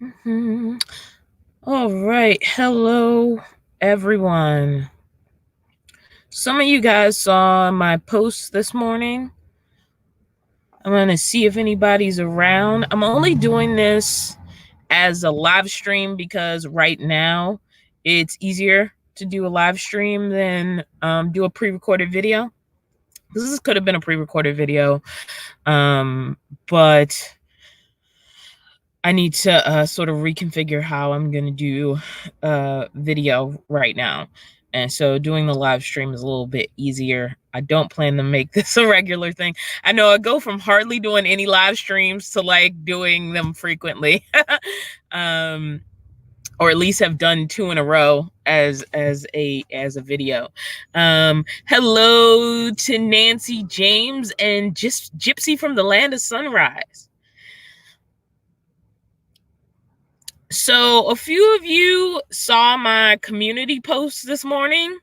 All right. Hello, everyone. Some of you guys saw my post this morning. I'm going to see if anybody's around. I'm only doing this as a live stream because right now it's easier to do a live stream than do a pre-recorded video. This could have been a pre-recorded video, but I need to sort of reconfigure how I'm going to do video right now. And so doing the live stream is a little bit easier. I don't plan to make this a regular thing. I know I go from hardly doing any live streams to like doing them frequently. Or at least have done 2 in a row as a video. Hello to Nancy James and just Gypsy from the Land of Sunrise. So a few of you saw my community post this morning.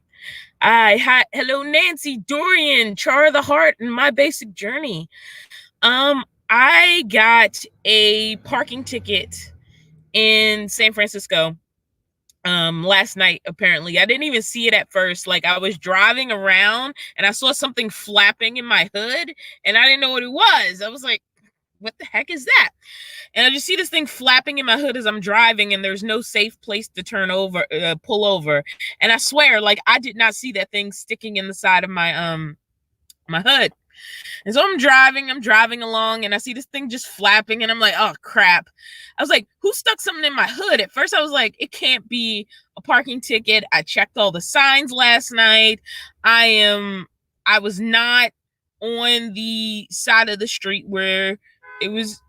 Hello Nancy, Dorian, Char the Heart, and My Basic Journey. I got a parking ticket in San Francisco last night. Apparently I didn't even see it at first. Like, I was driving around and I saw something flapping in my hood and I didn't know what it was. I was like, what the heck is that? And I just see this thing flapping in my hood as I'm driving, and there's no safe place to pull over. And I swear, like, I did not see that thing sticking in the side of my my hood. And so I'm driving along, and I see this thing just flapping, and I'm like, oh crap. I was like, who stuck something in my hood? At first I was like, it can't be a parking ticket. I checked all the signs last night. I was not on the side of the street where it was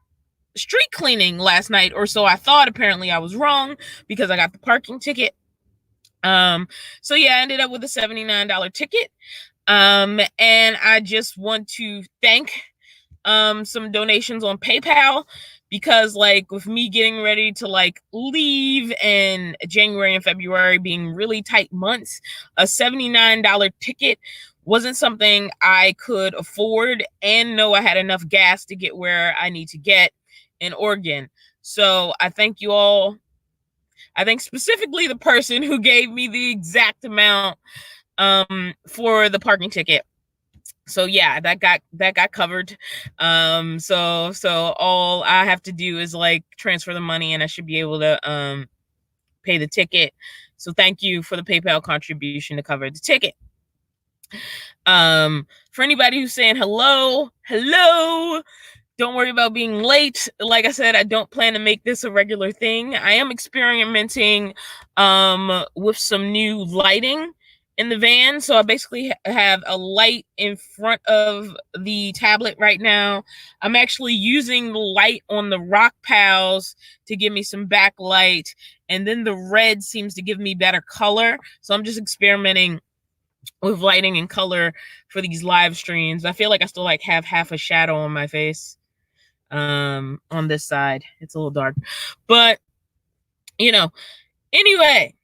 street cleaning last night, or so I thought. Apparently I was wrong because I got the parking ticket. So yeah, I ended up with a $79 ticket. And I just want to thank some donations on PayPal, because like with me getting ready to like leave and January and February being really tight months, a $79 ticket wasn't something I could afford and know I had enough gas to get where I need to get in Oregon. So I thank you all. I thank specifically the person who gave me the exact amount for the parking ticket. So yeah, that got covered. So all I have to do is like transfer the money and I should be able to pay the ticket. So thank you for the PayPal contribution to cover the ticket. For anybody who's saying hello, don't worry about being late. Like I said, I don't plan to make this a regular thing. I am experimenting with some new lighting in the van. So I basically have a light in front of the tablet right now. I'm actually using the light on the rock pals to give me some backlight. And then the red seems to give me better color. So I'm just experimenting with lighting and color for these live streams. I feel like I still like have half a shadow on my face on this side. It's a little dark, but you know, anyway,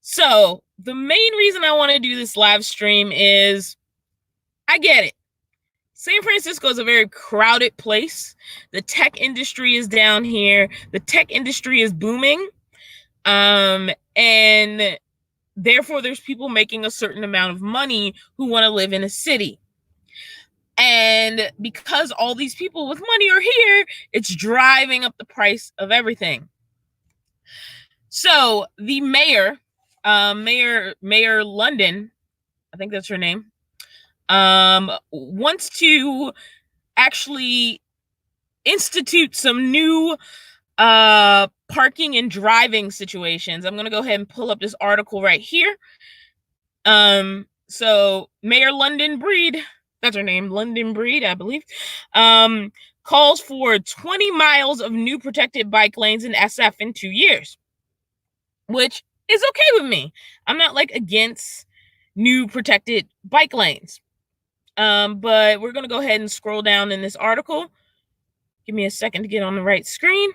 so the main reason I want to do this live stream is I get it. San Francisco is a very crowded place. The tech industry is down here. The tech industry is booming. And therefore there's people making a certain amount of money who want to live in a city. And because all these people with money are here, it's driving up the price of everything. So the mayor London, I think that's her name, wants to actually institute some new parking and driving situations. I'm going to go ahead and pull up this article right here. So Mayor London Breed, that's her name, London Breed, I believe, calls for 20 miles of new protected bike lanes in SF in 2 years, which is okay with me. I'm not like against new protected bike lanes. But we're going to go ahead and scroll down in this article. Give me a second to get on the right screen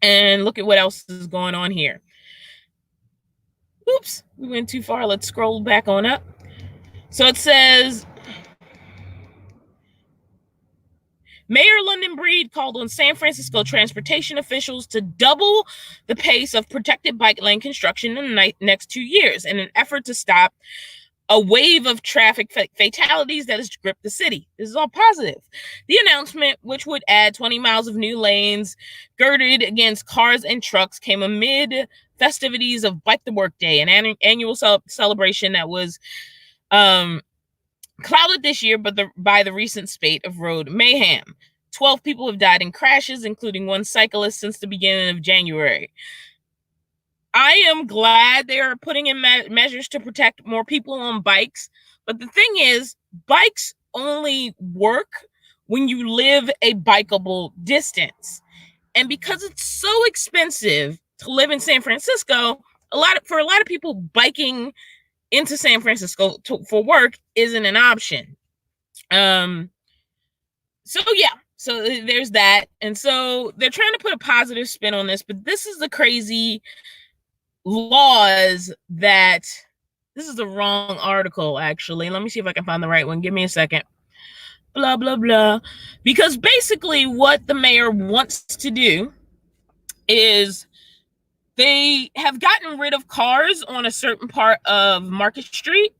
and look at what else is going on here. Oops, we went too far. Let's scroll back on up. So it says, Mayor London Breed called on San Francisco transportation officials to double the pace of protected bike lane construction in the next 2 years in an effort to stop a wave of traffic fatalities that has gripped the city. This is all positive. The announcement, which would add 20 miles of new lanes girded against cars and trucks, came amid festivities of Bike to Work Day, an annual celebration that was clouded this year by the recent spate of road mayhem. 12 people have died in crashes, including one cyclist, since the beginning of January. I am glad they're putting in measures to protect more people on bikes. But the thing is, bikes only work when you live a bikeable distance. And because it's so expensive to live in San Francisco, for a lot of people, biking into San Francisco for work isn't an option. So there's that. And so they're trying to put a positive spin on this, but this is the crazy laws that this is the wrong article, actually. Let me see if I can find the right one. Give me a second. Blah, blah, blah. Because basically what the mayor wants to do is they have gotten rid of cars on a certain part of Market Street.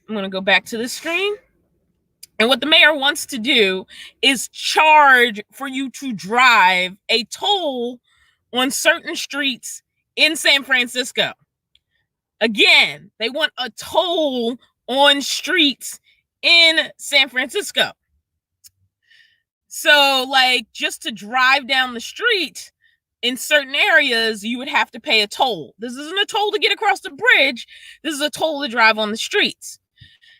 I'm going to go back to the screen. And what the mayor wants to do is charge for you to drive a toll on certain streets in San Francisco. Again, they want a toll on streets in San Francisco. So, like, just to drive down the street in certain areas, you would have to pay a toll. This isn't a toll to get across the bridge. This is a toll to drive on the streets.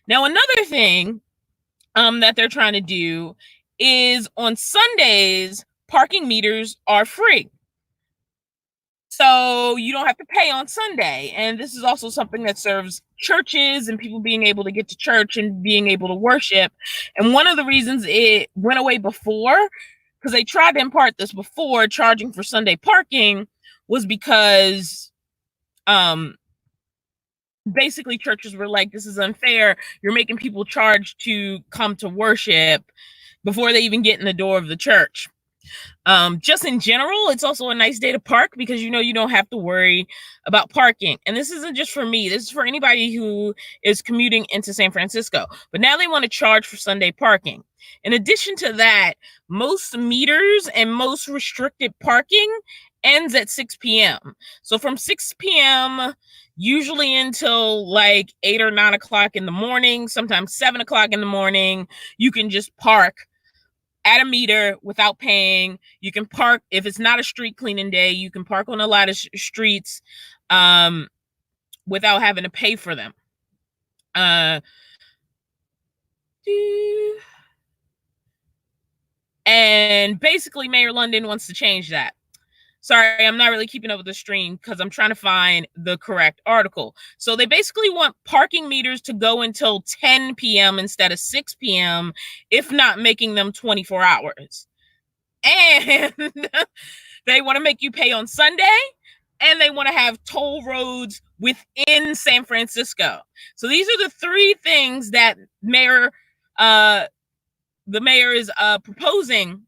Now, another thing that they're trying to do is on Sundays, parking meters are free. So you don't have to pay on Sunday. And this is also something that serves churches and people being able to get to church and being able to worship. And one of the reasons it went away before, because they tried to impart this before, charging for Sunday parking, was because basically churches were like, this is unfair. You're making people charge to come to worship before they even get in the door of the church. Just in general, it's also a nice day to park because you don't have to worry about parking. And this isn't just for me. This is for anybody who is commuting into San Francisco. But now they want to charge for Sunday parking. In addition to that, most meters and most restricted parking ends at 6 p.m. So from 6 p.m. usually until like 8 or 9 o'clock in the morning, sometimes 7 o'clock in the morning, you can just park at a meter without paying. You can park, if it's not a street cleaning day, you can park on a lot of streets without having to pay for them. And basically Mayor London wants to change that. Sorry, I'm not really keeping up with the stream because I'm trying to find the correct article. So they basically want parking meters to go until 10 p.m. instead of 6 p.m., if not making them 24 hours. And they want to make you pay on Sunday, and they want to have toll roads within San Francisco. So these are the three things that the mayor is proposing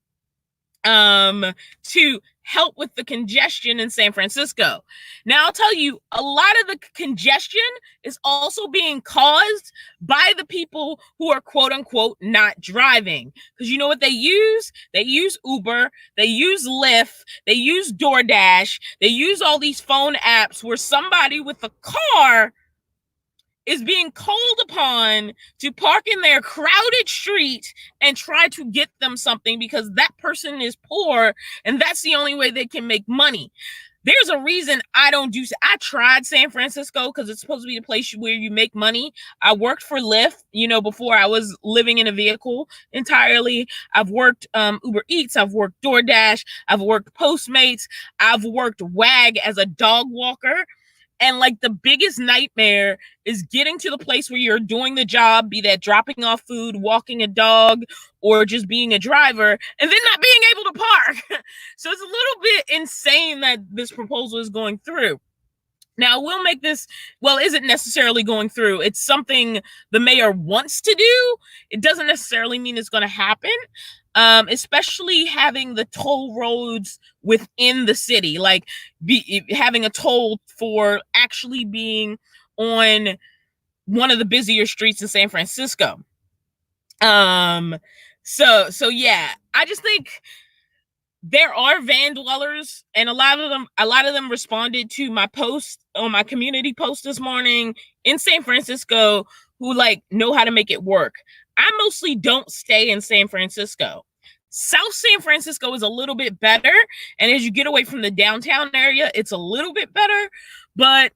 to help with the congestion in San Francisco. Now, I'll tell you, a lot of the congestion is also being caused by the people who are quote unquote not driving. Because you know what they use? They use Uber, they use Lyft, they use DoorDash, they use all these phone apps where somebody with a car is being called upon to park in their crowded street and try to get them something because that person is poor and that's the only way they can make money. There's a reason I tried San Francisco because it's supposed to be a place where you make money. I worked for Lyft, before I was living in a vehicle entirely. I've worked Uber Eats, I've worked DoorDash, I've worked Postmates, I've worked WAG as a dog walker. And like the biggest nightmare is getting to the place where you're doing the job, be that dropping off food, walking a dog, or just being a driver, and then not being able to park. So it's a little bit insane that this proposal is going through. Now, we'll make this, well, isn't necessarily going through. It's something the mayor wants to do. It doesn't necessarily mean it's going to happen, especially having the toll roads within the city, like having a toll for actually being on one of the busier streets in San Francisco. So yeah, I just think there are van dwellers, and a lot of them responded to my post on my community post this morning in San Francisco, who like know how to make it work. I mostly don't stay in San Francisco. South San Francisco is a little bit better, and as you get away from the downtown area, it's a little bit better. But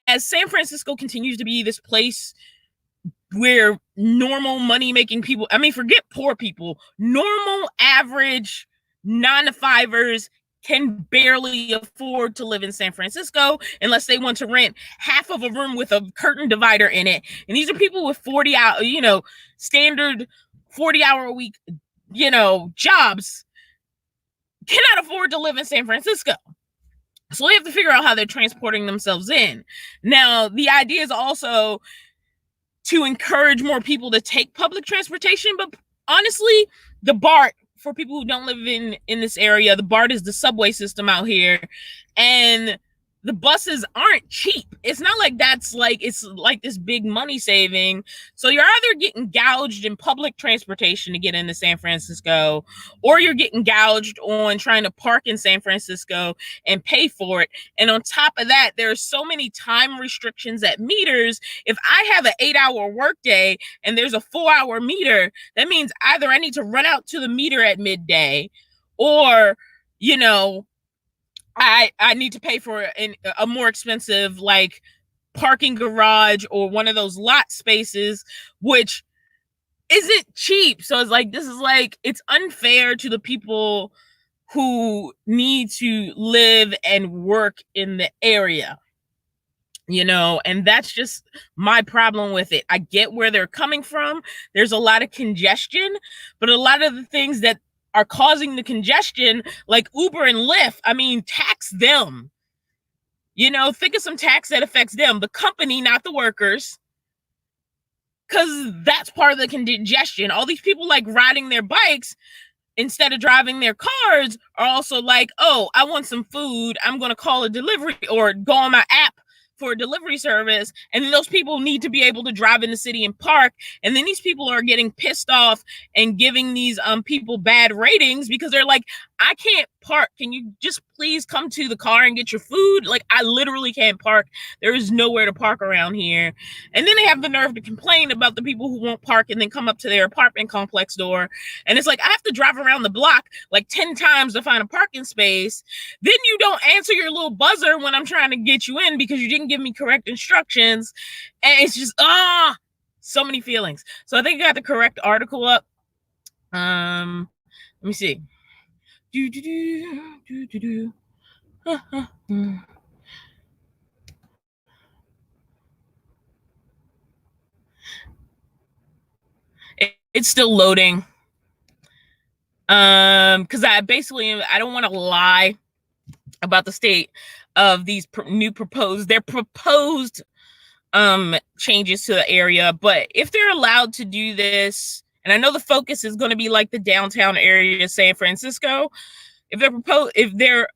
as San Francisco continues to be this place where normal money making people, I mean, forget poor people, normal average 9 to 5ers can barely afford to live in San Francisco unless they want to rent half of a room with a curtain divider in it. And these are people with 40 hour, standard 40-hour a week, jobs, cannot afford to live in San Francisco. So they have to figure out how they're transporting themselves in. Now, the idea is also to encourage more people to take public transportation, but honestly, the BART, for people who don't live in this area, the BART is the subway system out here, and the buses aren't cheap. It's not like it's like this big money saving. So you're either getting gouged in public transportation to get into San Francisco, or you're getting gouged on trying to park in San Francisco and pay for it. And on top of that, there are so many time restrictions at meters. If I have an 8-hour workday and there's a 4-hour meter, that means either I need to run out to the meter at midday, or, I need to pay for a more expensive like parking garage or one of those lot spaces, which isn't cheap. So it's unfair to the people who need to live and work in the area, and that's just my problem with it. I get where they're coming from. There's a lot of congestion, but a lot of the things that are causing the congestion, like Uber and Lyft, I mean, tax them. Think of some tax that affects them, the company, not the workers, because that's part of the congestion. All these people like riding their bikes instead of driving their cars are also like, oh, I want some food, I'm going to call a delivery or go on my app for a delivery service. And then those people need to be able to drive in the city and park. And then these people are getting pissed off and giving these people bad ratings because they're like, I can't park. Can you just please come to the car and get your food? Like, I literally can't park. There is nowhere to park around here. And then they have the nerve to complain about the people who won't park and then come up to their apartment complex door. And it's like, I have to drive around the block like 10 times to find a parking space. Then you don't answer your little buzzer when I'm trying to get you in because you didn't give me correct instructions. And it's just, so many feelings. So I think I got the correct article up. Let me see. It's still loading. Because I don't want to lie about the state of these proposed changes to the area. But if they're allowed to do this, and I know the focus is going to be like the downtown area of San Francisco, if they're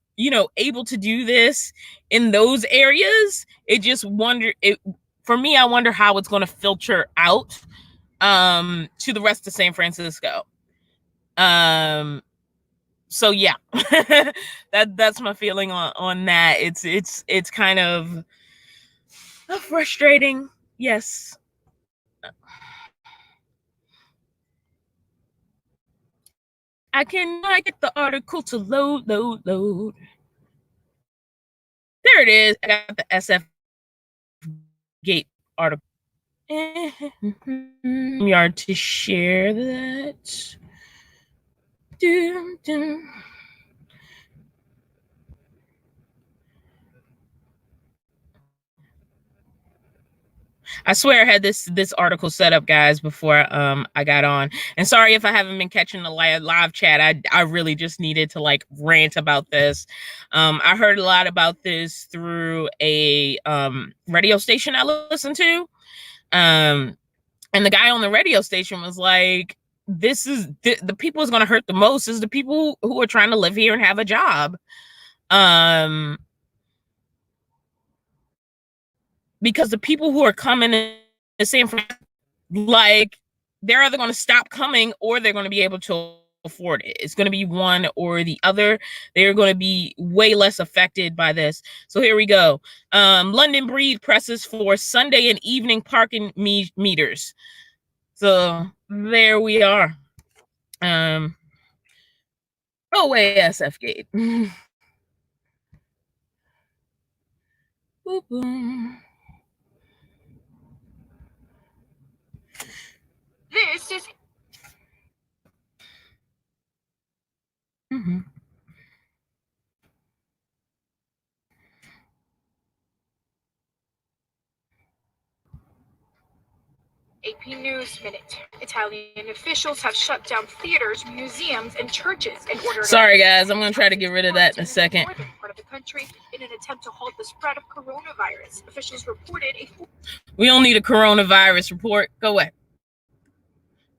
able to do this in those areas, for me, I wonder how it's going to filter out to the rest of San Francisco. So yeah, that's my feeling on that. It's kind of frustrating. Yes. I cannot get the article to load. There it is. I got the SF Gate article. Yard to share that. I swear I had this article set up, guys, before I got on. And sorry if I haven't been catching the live chat. I really just needed to like rant about this. I heard a lot about this through a radio station I listened to. And the guy on the radio station was like, this is the people is going to hurt the most is the people who are trying to live here and have a job. Because the people who are coming to San Francisco, like, they're either going to stop coming or they're going to be able to afford it. It's going to be one or the other. They're going to be way less affected by this. So here we go. London Breed presses for Sunday and evening parking meters. So there we are. Go away, SF Gate. Boop, boop. This is AP News Minute. Italian officials have shut down theaters, museums, and churches in order. Sorry, guys, I'm going to try to get rid of that in a second. Northern part of the country in an attempt to halt the spread of coronavirus. Officials reported we don't need a coronavirus report. Go away.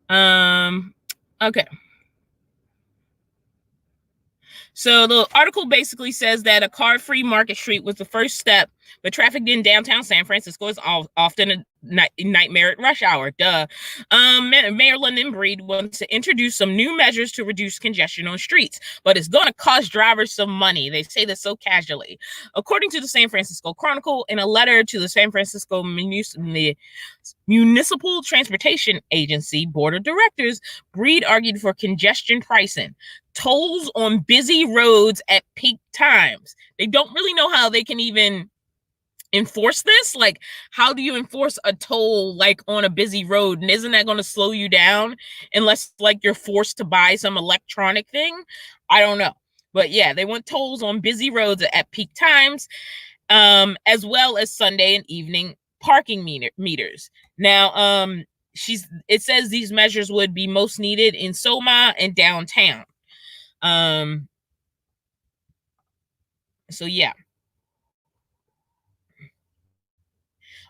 Okay. So the article basically says that a car-free Market Street was the first step, but traffic in downtown San Francisco is often a nightmare at rush hour. Duh. Mayor London Breed wants to introduce some new measures to reduce congestion on streets, but it's going to cost drivers some money. They say this so casually. According to the San Francisco Chronicle, in a letter to the San Francisco Municipal Transportation Agency Board of Directors, Breed argued for congestion pricing. Tolls on busy roads at peak times. They don't really know how they can even enforce this. Like, how do you enforce a toll like on a busy road? And isn't that going to slow you down unless like you're forced to buy some electronic thing? I don't know. But yeah, they want tolls on busy roads at peak times, as well as Sunday and evening parking meters. Now, it says these measures would be most needed in Soma and downtown. So yeah.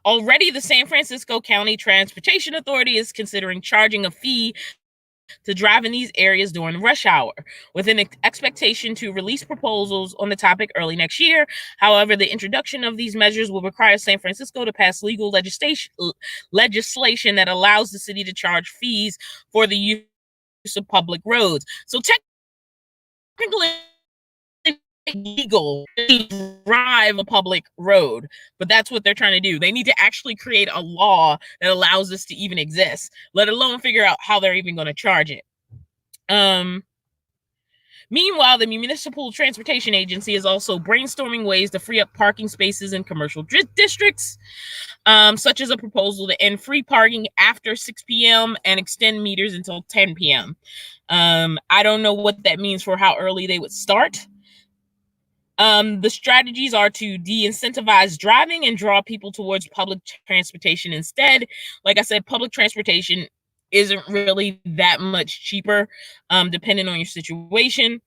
Already the San Francisco County Transportation Authority is considering charging a fee to drive in these areas during rush hour, with an expectation to release proposals on the topic early next year. However, the introduction of these measures will require San Francisco to pass legal legislation that allows the city to charge fees for the use of public roads. So technically, legal to drive a public road, but that's what they're trying to do. They need to actually create a law that allows this to even exist, let alone figure out how they're even going to charge it. Meanwhile, the Municipal Transportation Agency is also brainstorming ways to free up parking spaces in commercial districts, such as a proposal to end free parking after 6 p.m. and extend meters until 10 p.m. I don't know what that means for how early they would start. The strategies are to de-incentivize driving and draw people towards public transportation instead. Like I said, public transportation isn't really that much cheaper, depending on your situation.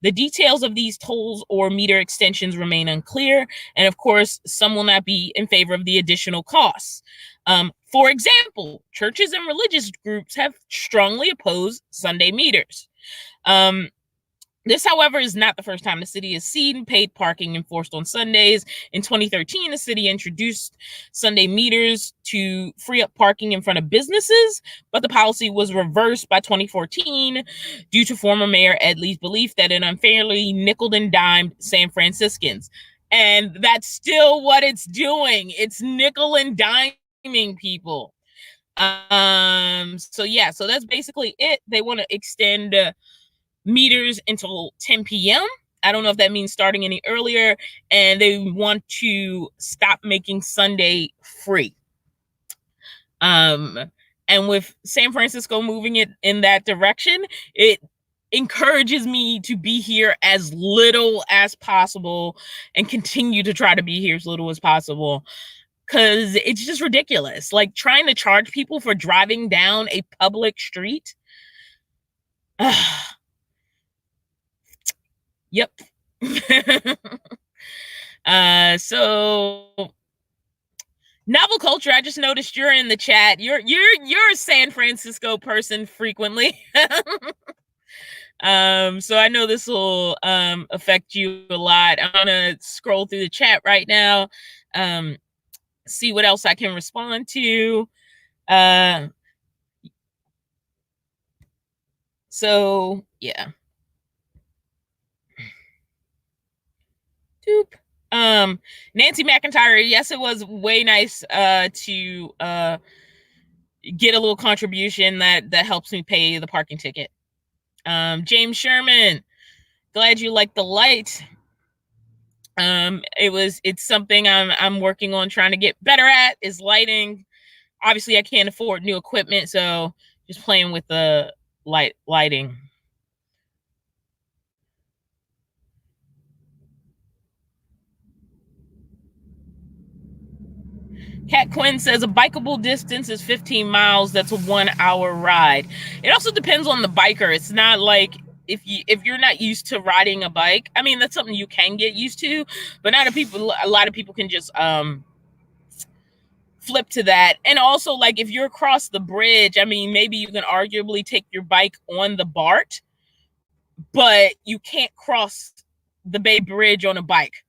The details of these tolls or meter extensions remain unclear, and of course, some will not be in favor of the additional costs. For example, churches and religious groups have strongly opposed Sunday meters. This, however, is not the first time the city has seen paid parking enforced on Sundays. In 2013, the city introduced Sunday meters to free up parking in front of businesses, but the policy was reversed by 2014 due to former Mayor Ed Lee's belief that it unfairly nickeled and dimed San Franciscans. And that's still what it's doing. It's nickel and diming people. So yeah, so that's basically it. They want to extend meters until 10 p.m. I don't know if that means starting any earlier, and they want to stop making Sunday free. And with San Francisco moving it in that direction, it encourages me to be here as little as possible and continue to try to be here as little as possible, because it's just ridiculous. Like trying to charge people for driving down a public street. Yep. So novel culture. I just noticed you're in the chat. You're a San Francisco person frequently. So I know this will affect you a lot. I'm gonna scroll through the chat right now, see what else I can respond to. So yeah. Doop. Nancy McIntyre, yes, it was way nice to get a little contribution that helps me pay the parking ticket. James Sherman, glad you liked the light. It's something I'm working on trying to get better at, is lighting. Obviously I can't afford new equipment, so just playing with the lighting. Cat Quinn says a bikeable distance is 15 miles. That's a 1 hour ride. It also depends on the biker. It's not like if you're not used to riding a bike, I mean, that's something you can get used to, but a lot of people can just flip to that. And also, like, if you're across the bridge, I mean, maybe you can arguably take your bike on the BART, but you can't cross the Bay Bridge on a bike.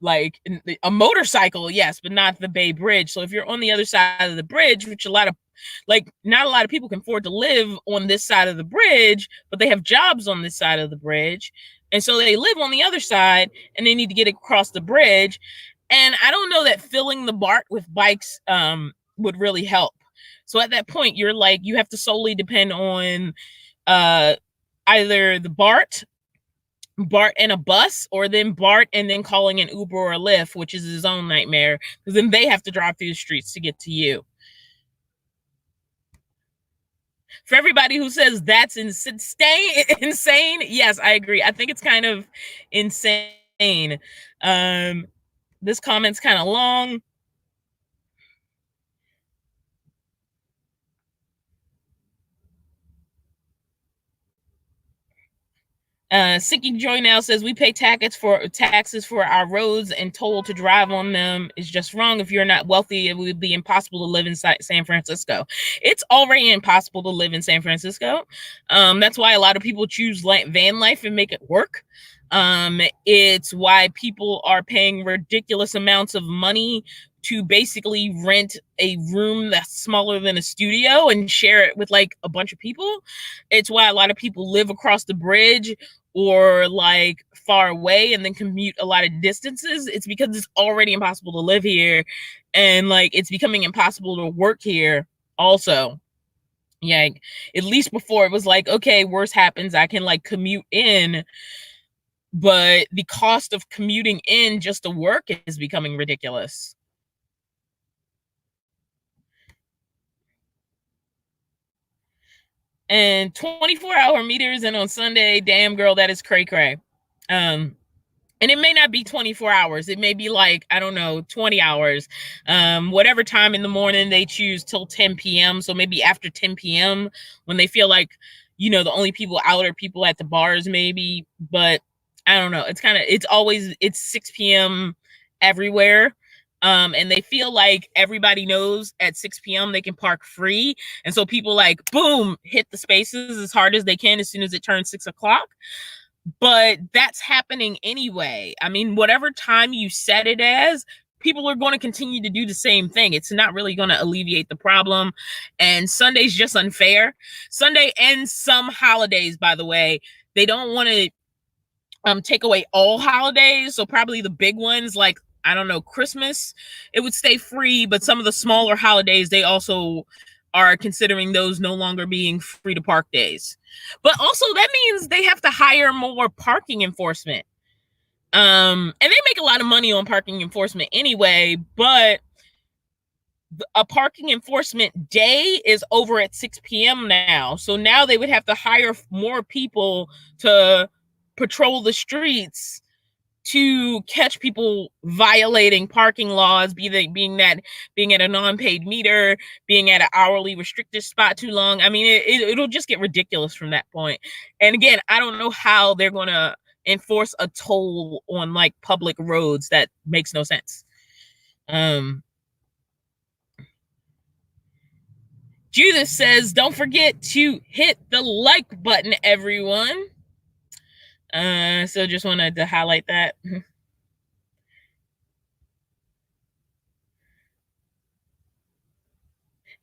Like a motorcycle, yes, but not the Bay Bridge. So if you're on the other side of the bridge, which not a lot of people can afford to live on this side of the bridge, but they have jobs on this side of the bridge, and so they live on the other side and they need to get across the bridge. And I don't know that filling the BART with bikes would really help. So at that point, you have to solely depend on either the BART and a bus, or then BART and then calling an Uber or a Lyft, which is his own nightmare, because then they have to drive through the streets to get to you. For everybody who says that's insane, yes, I agree. I think it's kind of insane. This comment's kind of long. Seeking Joy now says we pay taxes for our roads, and toll to drive on them is just wrong. If you're not wealthy, it would be impossible to live in San Francisco. It's already impossible to live in San Francisco. That's why a lot of people choose van life and make it work. It's why people are paying ridiculous amounts of money to basically rent a room that's smaller than a studio and share it with like a bunch of people. It's why a lot of people live across the bridge or like far away and then commute a lot of distances. It's because it's already impossible to live here, and like it's becoming impossible to work here also. Yeah, at least before it was like, okay, worse happens, I can like commute in, but the cost of commuting in just to work is becoming ridiculous. And 24-hour meters, and on Sunday, damn girl, that is cray cray. And it may not be 24 hours. It may be like, I don't know, 20 hours, whatever time in the morning they choose till 10 p.m. So maybe after 10 p.m. when they feel like, the only people out are people at the bars maybe, but I don't know. It's 6 p.m. everywhere. And they feel like everybody knows at 6 p.m. they can park free. And so people like, boom, hit the spaces as hard as they can as soon as it turns 6 o'clock. But that's happening anyway. I mean, whatever time you set it as, people are going to continue to do the same thing. It's not really going to alleviate the problem. And Sunday's just unfair. Sunday and some holidays, by the way, they don't want to take away all holidays. So probably the big ones like, I don't know, Christmas, it would stay free. But some of the smaller holidays, they also are considering those no longer being free to park days. But also that means they have to hire more parking enforcement. And they make a lot of money on parking enforcement anyway, but a parking enforcement day is over at 6 p.m. now. So now they would have to hire more people to patrol the streets to catch people violating parking laws, being at a non-paid meter, being at an hourly restricted spot too long. I mean, it'll just get ridiculous from that point. And again, I don't know how they're going to enforce a toll on like public roads. That makes no sense. Judith says, don't forget to hit the like button, everyone. So just wanted to highlight that. And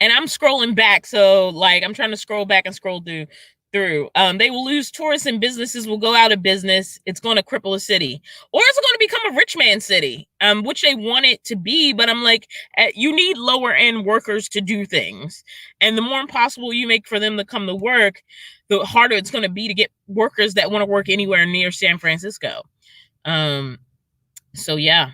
I'm scrolling back, so like I'm trying to scroll back and scroll through. They will lose tourists and businesses will go out of business. It's going to cripple a city, or it's going to become a rich man city, which they want it to be. But I'm like, you need lower end workers to do things, and the more impossible you make for them to come to work, the harder it's going to be to get workers that want to work anywhere near San Francisco. So yeah.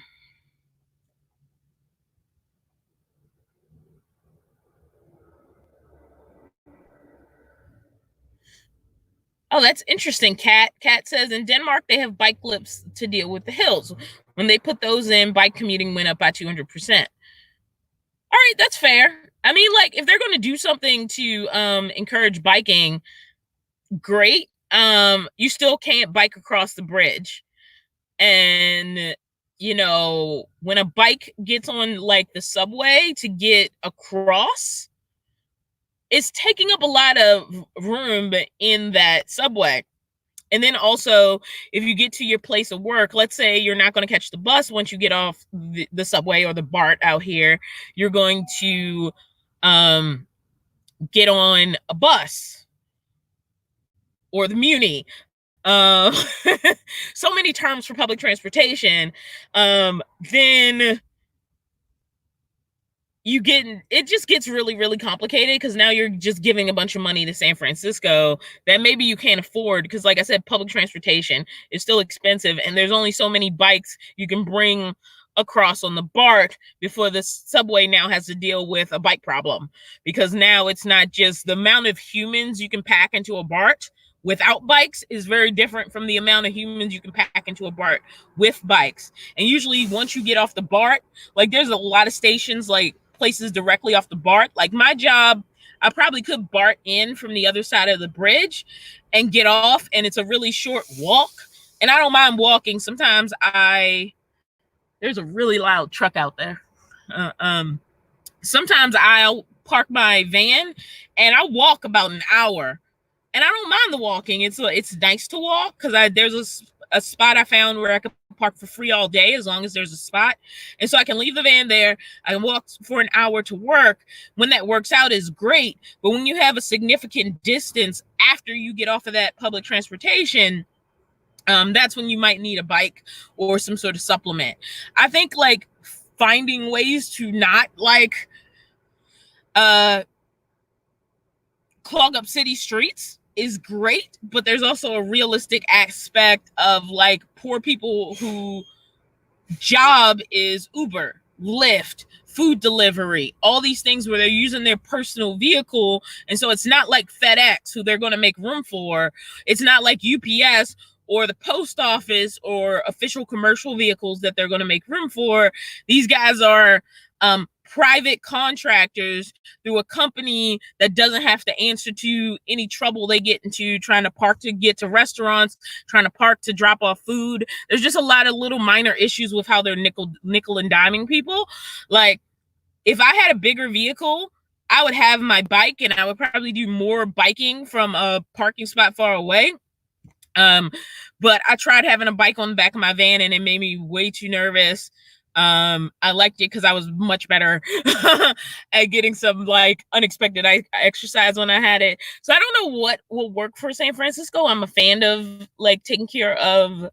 Oh, that's interesting, Kat. Kat says in Denmark, they have bike lips to deal with the hills. When they put those in, bike commuting went up by 200%. All right, that's fair. I mean, like, if they're going to do something to encourage biking, great. You still can't bike across the bridge. And, you know, when a bike gets on, like, the subway to get across, it's taking up a lot of room in that subway. And then also, if you get to your place of work, let's say you're not going to catch the bus once you get off the subway or the BART out here, you're going to get on a bus or the Muni. So many terms for public transportation. Then it just gets really, really complicated because now you're just giving a bunch of money to San Francisco that maybe you can't afford because, like I said, public transportation is still expensive and there's only so many bikes you can bring across on the BART before the subway now has to deal with a bike problem, because now it's not just the amount of humans you can pack into a BART without bikes is very different from the amount of humans you can pack into a BART with bikes. And usually once you get off the BART, like there's a lot of stations, like places directly off the BART. Like my job, I probably could BART in from the other side of the bridge and get off, and it's a really short walk. And I don't mind walking. Sometimes there's a really loud truck out there. Sometimes I'll park my van and I'll walk about an hour, and I don't mind the walking. It's nice to walk because there's a spot I found where I could park for free all day as long as there's a spot. And so I can leave the van there. I can walk for an hour to work. When that works out is great. But when you have a significant distance after you get off of that public transportation, that's when you might need a bike or some sort of supplement. I think like finding ways to not like clog up city streets is great, but there's also a realistic aspect of like poor people who job is Uber, Lyft, food delivery, all these things where they're using their personal vehicle. And so it's not like FedEx, who they're going to make room for. It's not like UPS or the post office or official commercial vehicles that they're going to make room for. These guys are private contractors through a company that doesn't have to answer to any trouble they get into trying to park to get to restaurants, trying to park to drop off food. There's just a lot of little minor issues with how they're nickel and diming people. Like if I had a bigger vehicle, I would have my bike and I would probably do more biking from a parking spot far away. But I tried having a bike on the back of my van and it made me way too nervous. I liked it because I was much better at getting some like unexpected exercise when I had it. So I don't know what will work for San Francisco. I'm a fan of like taking care of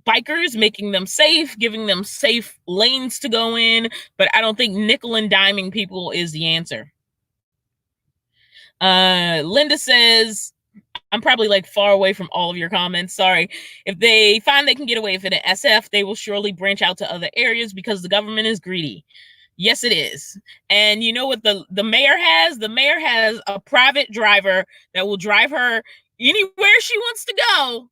bikers, making them safe, giving them safe lanes to go in, but I don't think nickel and diming people is the answer. Linda says, I'm probably like far away from all of your comments. Sorry. If they find they can get away with it in SF, they will surely branch out to other areas because the government is greedy. Yes, it is. And you know what the mayor has? The mayor has a private driver that will drive her anywhere she wants to go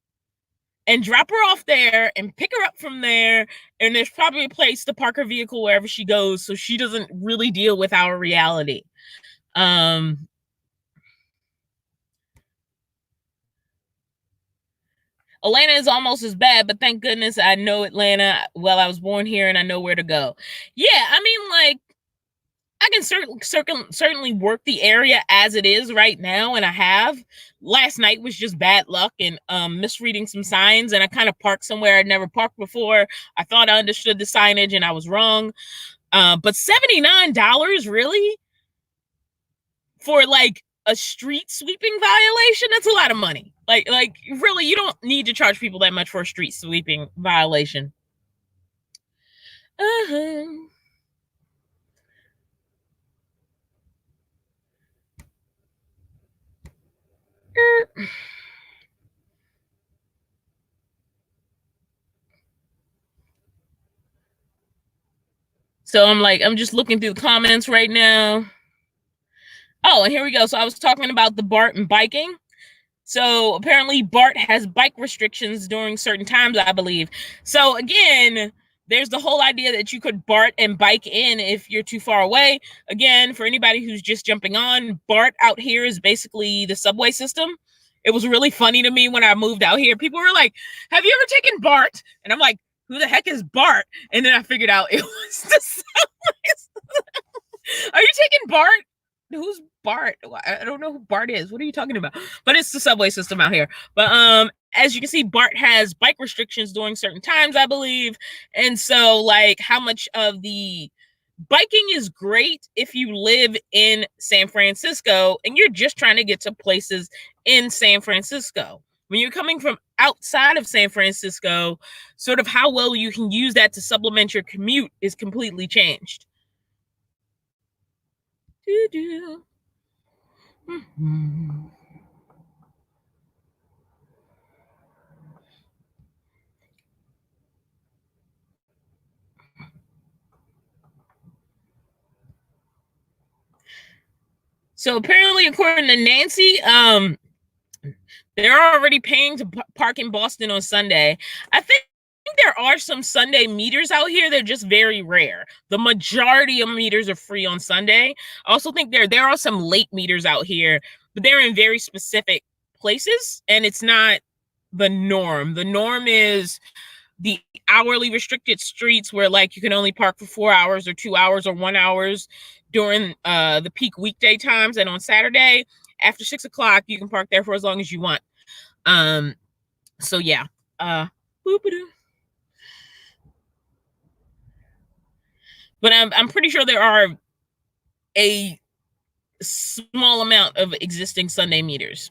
and drop her off there and pick her up from there. And there's probably a place to park her vehicle wherever she goes, so she doesn't really deal with our reality. Atlanta is almost as bad, but thank goodness I know Atlanta. Well, I was born here and I know where to go. Yeah, I mean, like, I can certainly work the area as it is right now, and I have. Last night was just bad luck and misreading some signs, and I kind of parked somewhere I'd never parked before. I thought I understood the signage, and I was wrong. But $79, really? For like a street sweeping violation? That's a lot of money. Like really, you don't need to charge people that much for a street sweeping violation. Uh-huh. So I'm just looking through the comments right now. Oh, and here we go. So I was talking about the BART and biking. So apparently BART has bike restrictions during certain times, I believe. So again, there's the whole idea that you could BART and bike in if you're too far away. Again, for anybody who's just jumping on, BART out here is basically the subway system. It was really funny to me when I moved out here. People were like, have you ever taken BART? And I'm like, who the heck is BART? And then I figured out it was the subway. Are you taking BART? Who's Bart? I don't know who Bart is. What are you talking about? But it's the subway system out here. But as you can see, BART has bike restrictions during certain times, I believe. And so, like, how much of the biking is great if you live in San Francisco and you're just trying to get to places in San Francisco. When you're coming from outside of San Francisco, sort of how well you can use that to supplement your commute is completely changed. Mm-hmm. So apparently, according to Nancy, they're already paying to park in Boston on Sunday. I think there are some Sunday meters out here. They're just very rare. The majority of meters are free on Sunday. I also think there are some late meters out here, but they're in very specific places, and it's not the norm. The norm is the hourly restricted streets where, like, you can only park for 4 hours or 2 hours or 1 hours during the peak weekday times, and on Saturday after 6 o'clock you can park there for as long as you want. So yeah. But I'm pretty sure there are a small amount of existing Sunday meters.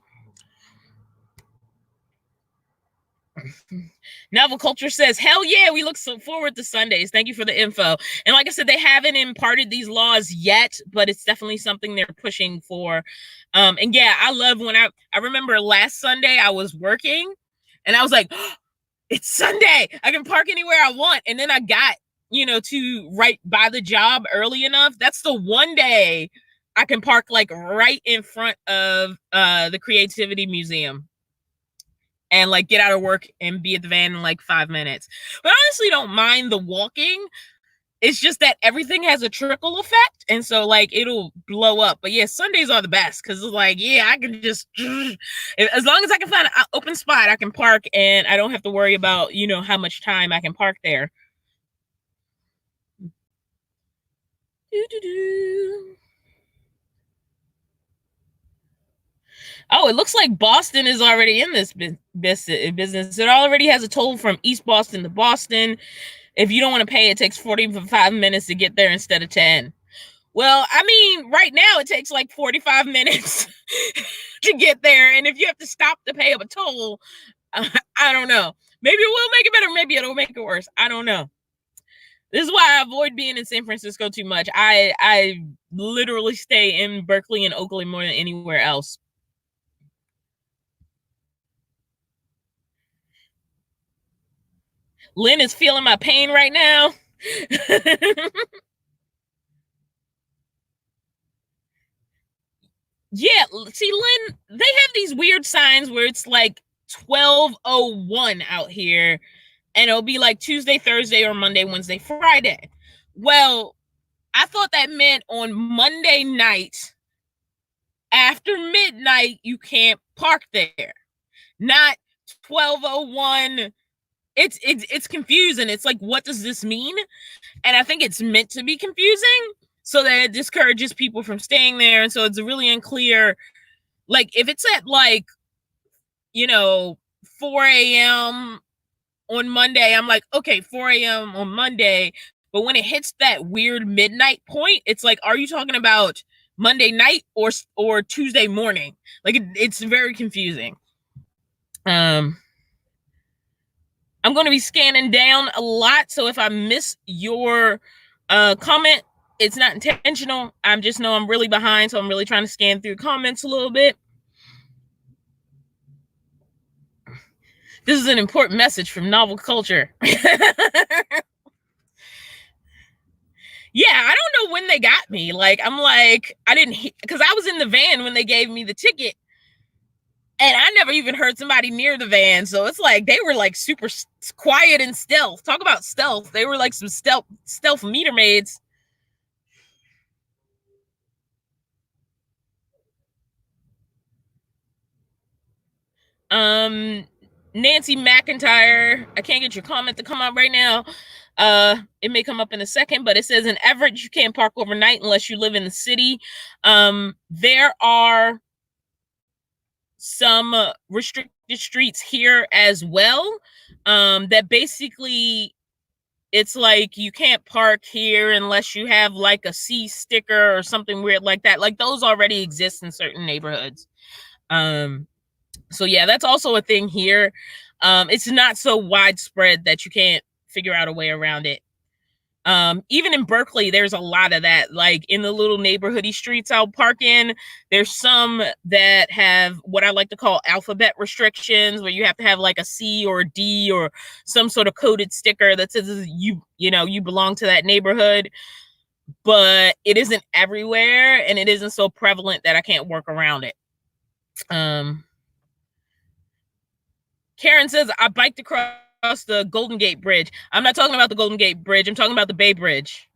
Novel Culture says, hell yeah, we look so forward to Sundays. Thank you for the info. And like I said, they haven't imparted these laws yet, but it's definitely something they're pushing for. And yeah, I love when I remember last Sunday I was working and I was like, oh, it's Sunday. I can park anywhere I want. And then I got, to right by the job early enough. That's the one day I can park like right in front of the Creativity Museum and like get out of work and be at the van in like 5 minutes. But I honestly don't mind the walking. It's just that everything has a trickle effect, and so like it'll blow up. But yeah, Sundays are the best because it's like, yeah, I can just, as long as I can find an open spot, I can park, and I don't have to worry about how much time I can park there. Oh, it looks like Boston is already in this business. It already has a toll from East Boston to Boston. If you don't want to pay, it takes 45 minutes to get there instead of 10. Well, I mean, right now it takes like 45 minutes to get there. And if you have to stop to pay up a toll, I don't know. Maybe it will make it better. Maybe it'll make it worse. I don't know. This is why I avoid being in San Francisco too much. I literally stay in Berkeley and Oakland more than anywhere else. Lynn is feeling my pain right now. Yeah, see, Lynn, they have these weird signs where it's like 12:01 out here, and it'll be like Tuesday, Thursday, or Monday, Wednesday, Friday. Well, I thought that meant on Monday night after midnight you can't park there, not 12:01. It's confusing. It's like, what does this mean? And I think it's meant to be confusing so that it discourages people from staying there. And so it's really unclear. Like, if it's at like, 4 a.m. on Monday, I'm like, okay, 4 a.m. on Monday. But when it hits that weird midnight point, it's like, are you talking about Monday night or Tuesday morning? Like, it's very confusing. I'm going to be scanning down a lot, so if I miss your comment, it's not intentional. I just know I'm really behind, so I'm really trying to scan through comments a little bit. This is an important message from Novel Culture. Yeah, I don't know when they got me. Like, I'm like, I didn't, because I was in the van when they gave me the ticket, and I never even heard somebody near the van. So it's like they were like super quiet and stealth. Talk about stealth. They were like some stealth meter maids. Nancy McIntyre, I can't get your comment to come out right now. It may come up in a second, but it says in Everett you can't park overnight unless you live in the city. There are some restricted streets here as well, that basically it's like you can't park here unless you have like a C sticker or something weird like that. Like, those already exist in certain neighborhoods. So yeah, that's also a thing here. It's not so widespread that you can't figure out a way around it. Even in Berkeley, there's a lot of that. Like, in the little neighborhoody streets I'll park in, there's some that have what I like to call alphabet restrictions, where you have to have like a C or a D or some sort of coded sticker that says you belong to that neighborhood. But it isn't everywhere, and it isn't so prevalent that I can't work around it. Karen says, I biked across the Golden Gate Bridge. I'm not talking about the Golden Gate Bridge. I'm talking about the Bay Bridge.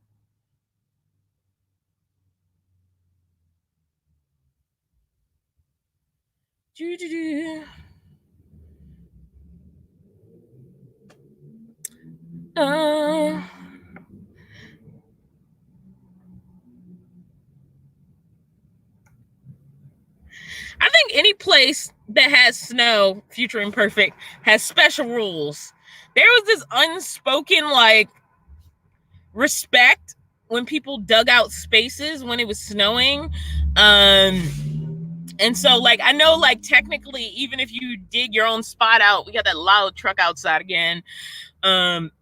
I think any place that has snow, future imperfect, has special rules. There was this unspoken like respect when people dug out spaces when it was snowing. And so, like, I know, like, technically, even if you dig your own spot out, we got that loud truck outside again.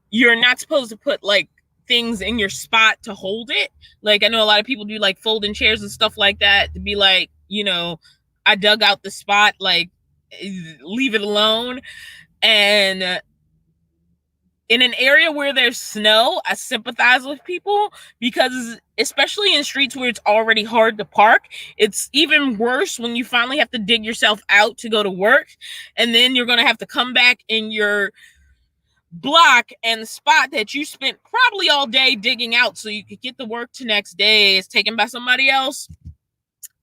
You're not supposed to put like things in your spot to hold it. Like, I know a lot of people do like folding chairs and stuff like that to be like, I dug out the spot, like, leave it alone. And in an area where there's snow, I sympathize with people, because especially in streets where it's already hard to park, it's even worse when you finally have to dig yourself out to go to work, and then you're going to have to come back in your block, and the spot that you spent probably all day digging out so you could get to work the next day is taken by somebody else.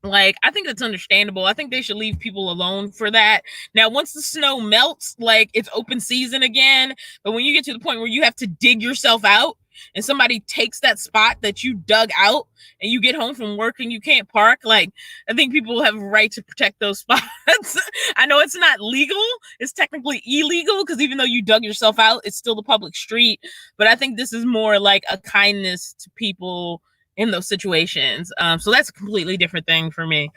Like, I think that's understandable. I think they should leave people alone for that. Now, once the snow melts, like, it's open season again. But when you get to the point where you have to dig yourself out and somebody takes that spot that you dug out and you get home from work and you can't park, like, I think people have a right to protect those spots. I know it's not legal. It's technically illegal, because even though you dug yourself out, it's still the public street. But I think this is more like a kindness to people in those situations. So that's a completely different thing for me.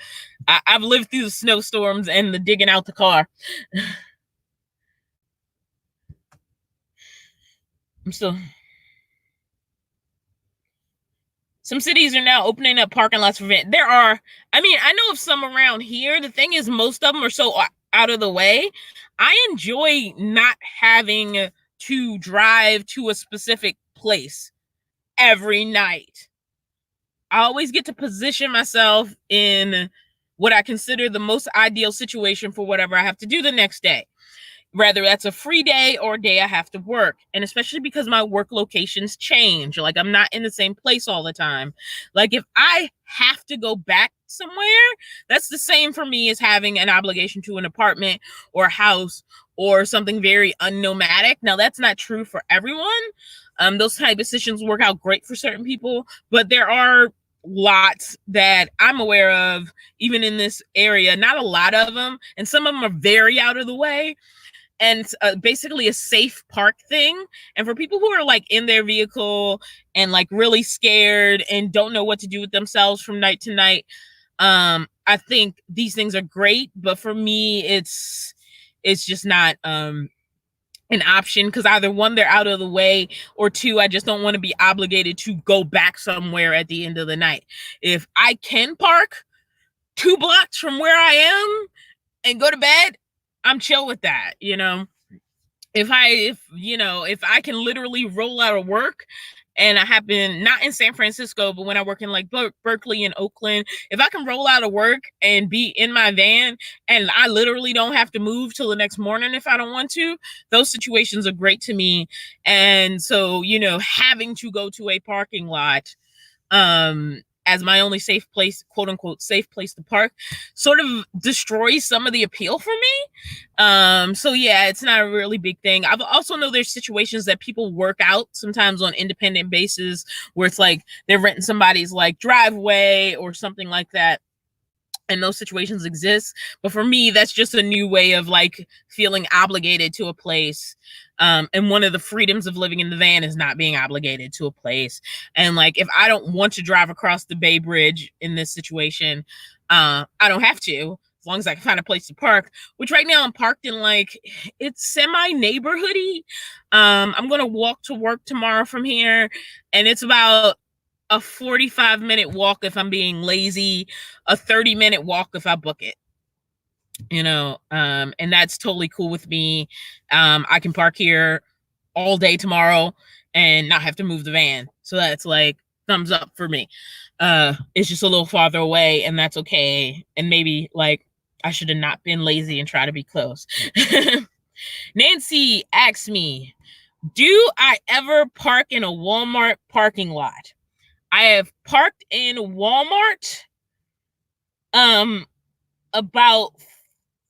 I've lived through the snowstorms and the digging out the car. Some cities are now opening up parking lots for events. I know of some around here. The thing is, most of them are so out of the way. I enjoy not having to drive to a specific place every night. I always get to position myself in what I consider the most ideal situation for whatever I have to do the next day. whether that's a free day or a day I have to work. And especially because my work locations change. Like, I'm not in the same place all the time. Like, if I have to go back somewhere, that's the same for me as having an obligation to an apartment or a house or something very unnomadic. Now, that's not true for everyone. Those type of decisions work out great for certain people, but there are lots that I'm aware of, even in this area, not a lot of them, and some of them are very out of the way, and it's basically a safe park thing. And for people who are like in their vehicle and like really scared and don't know what to do with themselves from night to night, I think these things are great, but for me, it's just not an option, because either one, they're out of the way, or two, I just don't want to be obligated to go back somewhere at the end of the night. If I can park 2 blocks from where I am and go to bed, I'm chill with that, you know. If I can literally roll out of work, and I happen, not in San Francisco, but when I work in like Berkeley and Oakland, if I can roll out of work and be in my van and I literally don't have to move till the next morning if I don't want to, those situations are great to me. And so, having to go to a parking lot as my only safe place, quote unquote, safe place to park, sort of destroys some of the appeal for me. So yeah, it's not a really big thing. I've also know there's situations that people work out sometimes on independent basis, where it's like they're renting somebody's like driveway or something like that. And those situations exist. But for me, that's just a new way of like feeling obligated to a place. And one of the freedoms of living in the van is not being obligated to a place. And like, if I don't want to drive across the Bay Bridge in this situation, I don't have to, as long as I can find a place to park, which right now I'm parked in like, it's semi neighborhoody. I'm going to walk to work tomorrow from here, and it's about a 45-minute walk if I'm being lazy, a 30-minute walk if I book it, and that's totally cool with me. I can park here all day tomorrow and not have to move the van. So that's like thumbs up for me. It's just a little farther away, and that's okay. And maybe like I should have not been lazy and try to be close. Nancy asks me, do I ever park in a Walmart parking lot? I have parked in Walmart about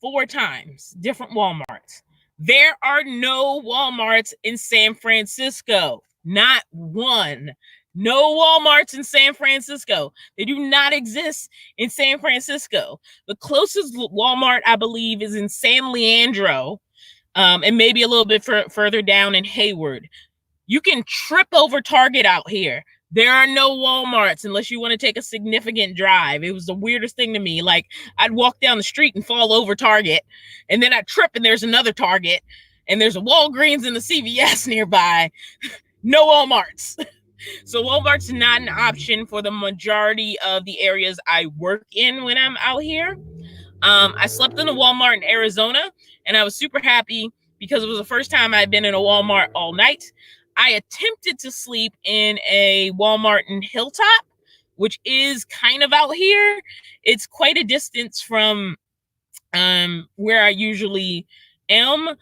4 times, different Walmarts. There are no Walmarts in San Francisco. Not one. No Walmarts in San Francisco. They do not exist in San Francisco. The closest Walmart, I believe, is in San Leandro, and maybe a little bit further down in Hayward. You can trip over Target out here. There are no Walmarts unless you want to take a significant drive. It was the weirdest thing to me. Like, I'd walk down the street and fall over Target, and then I'd trip and there's another Target, and there's a Walgreens and a CVS nearby. No Walmarts. So Walmart's not an option for the majority of the areas I work in when I'm out here. I slept in a Walmart in Arizona, and I was super happy because it was the first time I'd been in a Walmart all night. I attempted to sleep in a Walmart in Hilltop, which is kind of out here. It's quite a distance from where I usually am.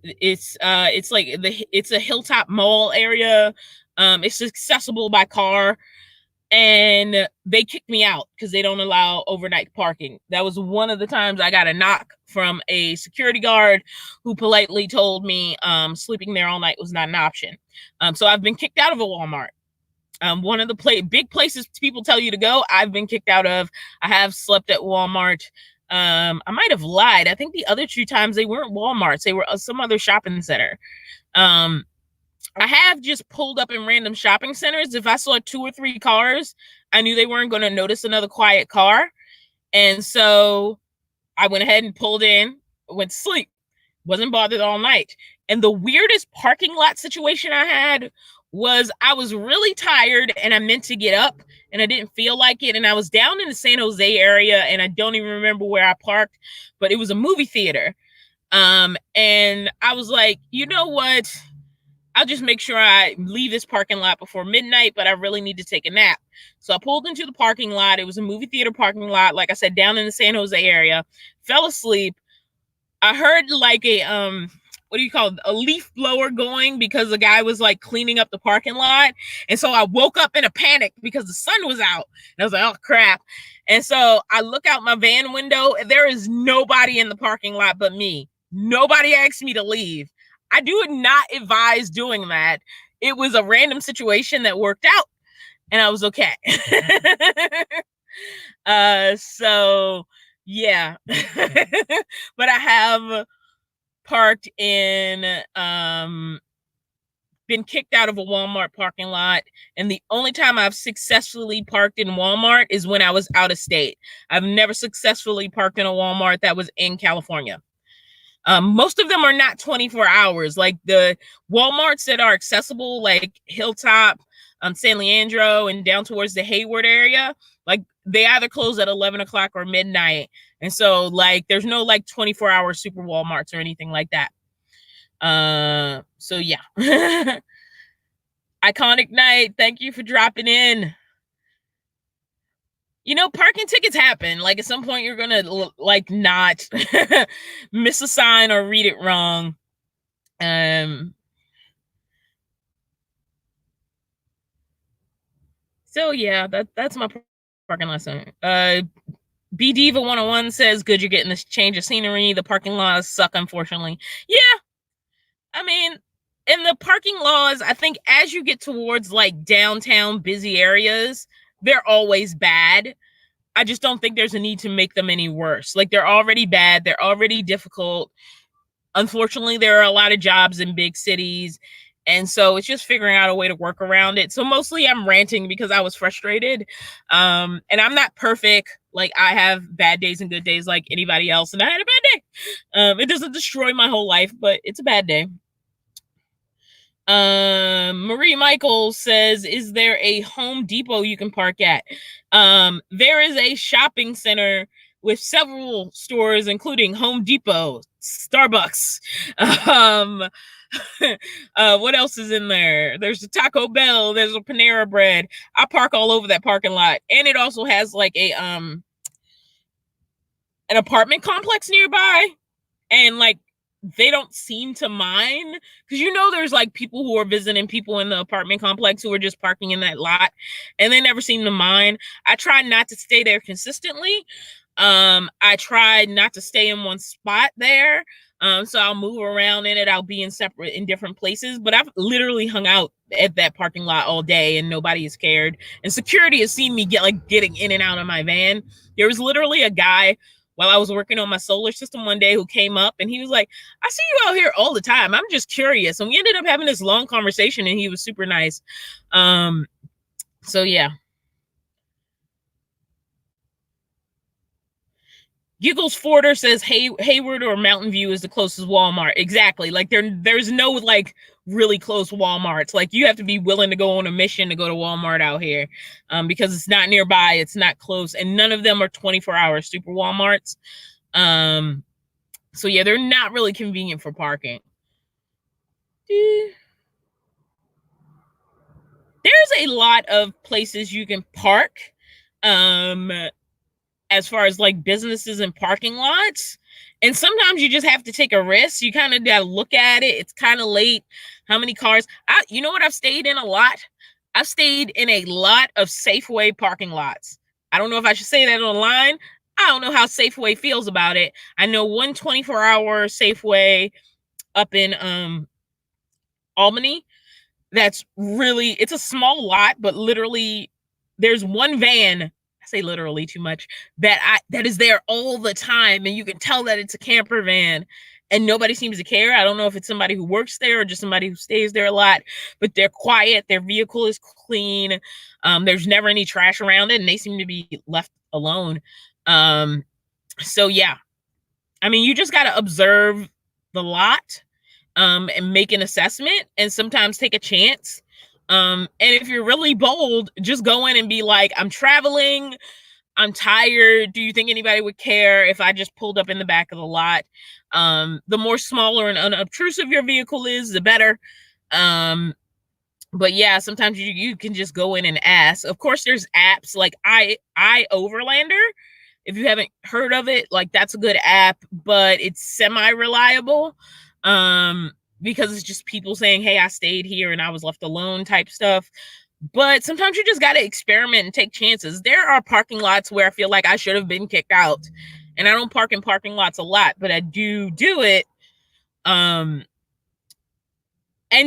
It's like it's a Hilltop Mall area. It's accessible by car. And they kicked me out because they don't allow overnight parking. That was one of the times I got a knock from a security guard who politely told me sleeping there all night was not an option. So I've been kicked out of a Walmart. One of the big places people tell you to go, I've been kicked out of. I have slept at Walmart. I might have lied. I think the other 2 times they weren't Walmarts. They were some other shopping center. I have just pulled up in random shopping centers. If I saw 2 or 3 cars, I knew they weren't going to notice another quiet car. And so I went ahead and pulled in, went to sleep, wasn't bothered all night. And the weirdest parking lot situation I had was I was really tired and I meant to get up and I didn't feel like it. And I was down in the San Jose area and I don't even remember where I parked, but it was a movie theater. And I was like, you know what? I'll just make sure I leave this parking lot before midnight, but I really need to take a nap. So I pulled into the parking lot. It was a movie theater parking lot, like I said, down in the San Jose area, fell asleep. I heard like a what do you call it? A leaf blower going because the guy was like cleaning up the parking lot. And so I woke up in a panic because the sun was out. And I was like, oh crap. And so I look out my van window and there is nobody in the parking lot but me. Nobody asked me to leave. I do not advise doing that. It was a random situation that worked out and I was okay. So yeah. But I have parked in been kicked out of a Walmart parking lot, and the only time I've successfully parked in Walmart is when I was out of state. I've never successfully parked in a Walmart that was in California. Most of them are not 24 hours. Like the Walmarts that are accessible, like Hilltop, San Leandro, and down towards the Hayward area, like they either close at 11 o'clock or midnight. And so like there's no like 24-hour super Walmarts or anything like that. So yeah. Iconic Night, thank you for dropping in. You know, parking tickets happen. Like at some point you're gonna like not miss a sign or read it wrong. So yeah, that's my parking lesson. B Diva 101 says, good, you're getting this change of scenery. The parking laws suck, unfortunately. Yeah. I mean, in the parking laws, I think as you get towards like downtown busy areas, they're always bad. I just don't think there's a need to make them any worse. Like they're already bad. They're already difficult. Unfortunately, there are a lot of jobs in big cities. And so it's just figuring out a way to work around it. So mostly I'm ranting because I was frustrated. And I'm not perfect. Like I have bad days and good days like anybody else. And I had a bad day. It doesn't destroy my whole life, but it's a bad day. Marie Michaels says, is there a Home Depot you can park at? There is a shopping center with several stores, including Home Depot, Starbucks. What else is in there? There's a Taco Bell, there's a Panera Bread. I park all over that parking lot. And it also has like a an apartment complex nearby. And like they don't seem to mind because you know there's like people who are visiting people in the apartment complex who are just parking in that lot and they never seem to mind. I try not to stay there consistently. I try not to stay in one spot there. So I'll move around in it. I'll be in different places, but I've literally hung out at that parking lot all day and nobody is cared. And security has seen me getting in and out of my van. There was literally a guy while I was working on my solar system one day who came up and he was like, I see you out here all the time. I'm just curious. And we ended up having this long conversation and he was super nice. So yeah. Giggles Forder says Hayward or Mountain View is the closest Walmart. Exactly. Like there's no like really close Walmarts. Like you have to be willing to go on a mission to go to Walmart out here, because it's not nearby, it's not close, and none of them are 24-hour super Walmarts. So yeah, they're not really convenient for parking. There's a lot of places you can park. As far as like businesses and parking lots. And sometimes you just have to take a risk. You kind of got to look at it. It's kind of late. How many cars? You know what I've stayed in a lot? I've stayed in a lot of Safeway parking lots. I don't know if I should say that online. I don't know how Safeway feels about it. I know one 24-hour Safeway up in Albany. That's really, it's a small lot, but literally there's one van, I say literally too much, that is there all the time, and you can tell that it's a camper van and nobody seems to care. I don't know if it's somebody who works there or just somebody who stays there a lot, but they're quiet, their vehicle is clean, there's never any trash around it, and they seem to be left alone. So yeah, I mean, you just got to observe the lot, and make an assessment and sometimes take a chance. And if you're really bold, just go in and be like, I'm traveling, I'm tired. Do you think anybody would care if I just pulled up in the back of the lot? The more smaller and unobtrusive your vehicle is, the better. But yeah, sometimes you can just go in and ask. Of course, there's apps like I Overlander If you haven't heard of it, like that's a good app, but it's semi-reliable. Because it's just people saying, hey, I stayed here and I was left alone type stuff. But sometimes you just got to experiment and take chances. There are parking lots where I feel like I should have been kicked out. And I don't park in parking lots a lot, but I do it. And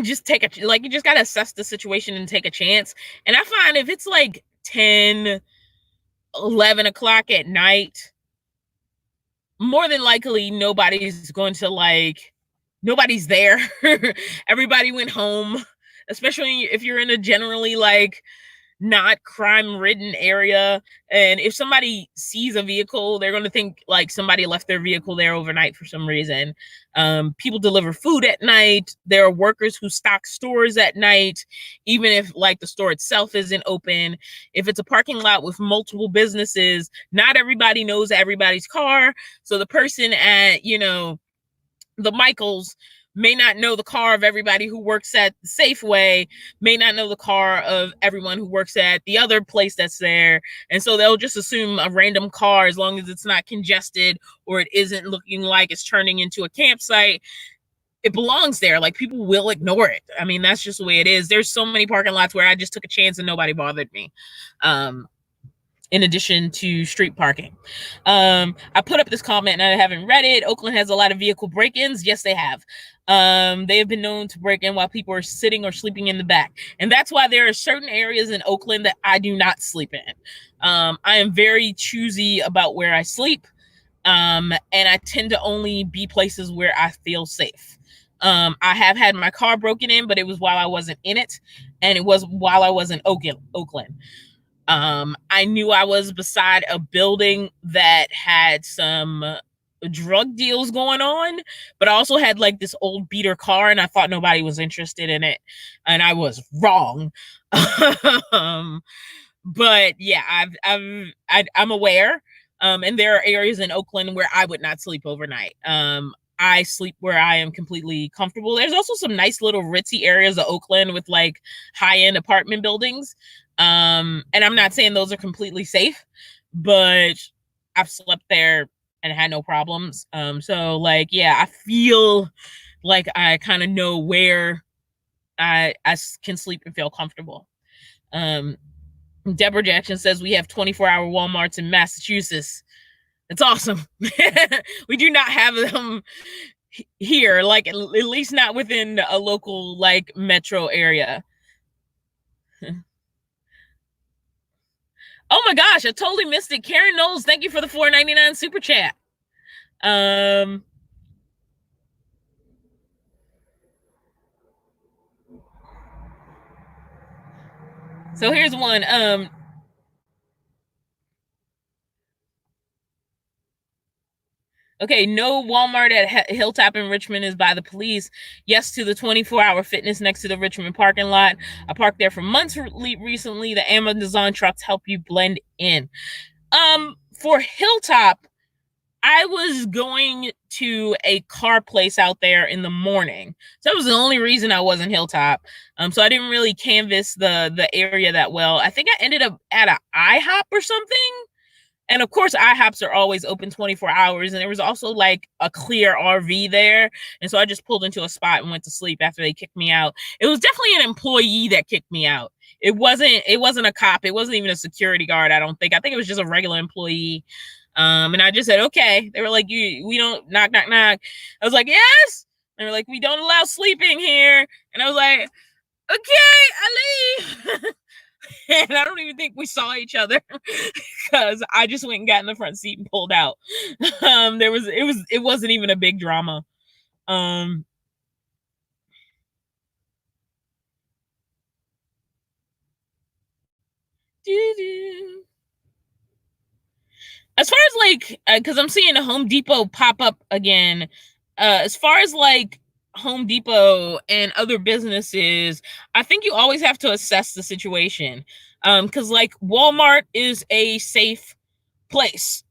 just take a, like, you just got to assess the situation and take a chance. And I find if it's like 10, 11 o'clock at night, more than likely nobody's going to like, nobody's there. Everybody went home, especially if you're in a generally like not crime ridden area. And if somebody sees a vehicle, they're going to think like somebody left their vehicle there overnight for some reason. People deliver food at night. There are workers who stock stores at night, even if like the store itself isn't open. If it's a parking lot with multiple businesses, not everybody knows everybody's car. So the person at, you know, the Michaels may not know the car of everybody who works at the Safeway, may not know the car of everyone who works at the other place that's there. And so they'll just assume a random car, as long as it's not congested or it isn't looking like it's turning into a campsite, it belongs there. Like, people will ignore it. I mean, that's just the way it is. There's so many parking lots where I just took a chance and nobody bothered me. In addition to street parking. I put up this comment and I haven't read it. Oakland has a lot of vehicle break-ins. Yes, they have. They have been known to break in while people are sitting or sleeping in the back. And that's why there are certain areas in Oakland that I do not sleep in. I am very choosy about where I sleep. And I tend to only be places where I feel safe. I have had my car broken in, but it was while I wasn't in it. And it was while I was in Oakland. I knew I was beside a building that had some drug deals going on, but I also had like this old beater car, and I thought nobody was interested in it, and I was wrong. But yeah, I'm aware. And there are areas in Oakland where I would not sleep overnight. I sleep where I am completely comfortable. There's also some nice little ritzy areas of Oakland with like high-end apartment buildings. And I'm not saying those are completely safe, but I've slept there and had no problems. So like, yeah, I feel like I kind of know where I can sleep and feel comfortable. Deborah Jackson says we have 24-hour Walmarts in Massachusetts. It's awesome. We do not have them here, like at least not within a local like metro area. Oh my gosh, I totally missed it. Karen Knowles, thank you for the $4.99 super chat. So here's one. Okay, no Walmart at Hilltop in Richmond is by the police. Yes to the 24-hour fitness next to the Richmond parking lot. I parked there for months recently. The Amazon trucks help you blend in. For Hilltop, I was going to a car place out there in the morning. So that was the only reason I wasn't Hilltop. So I didn't really canvass the area that well. I think I ended up at an IHOP or something. And of course, IHOPs are always open 24 hours. And there was also like a clear RV there. And so I just pulled into a spot and went to sleep after they kicked me out. It was definitely an employee that kicked me out. It wasn't a cop. It wasn't even a security guard, I don't think. I think it was just a regular employee. And I just said, okay. They were like, we don't knock, knock, knock. I was like, yes. They were like, we don't allow sleeping here. And I was like, okay, I leave. And I don't even think we saw each other because I just went and got in the front seat and pulled out. It wasn't even a big drama. As far as like, because I'm seeing a Home Depot pop up again. As far as like Home Depot and other businesses, I think you always have to assess the situation. Because like Walmart is a safe place.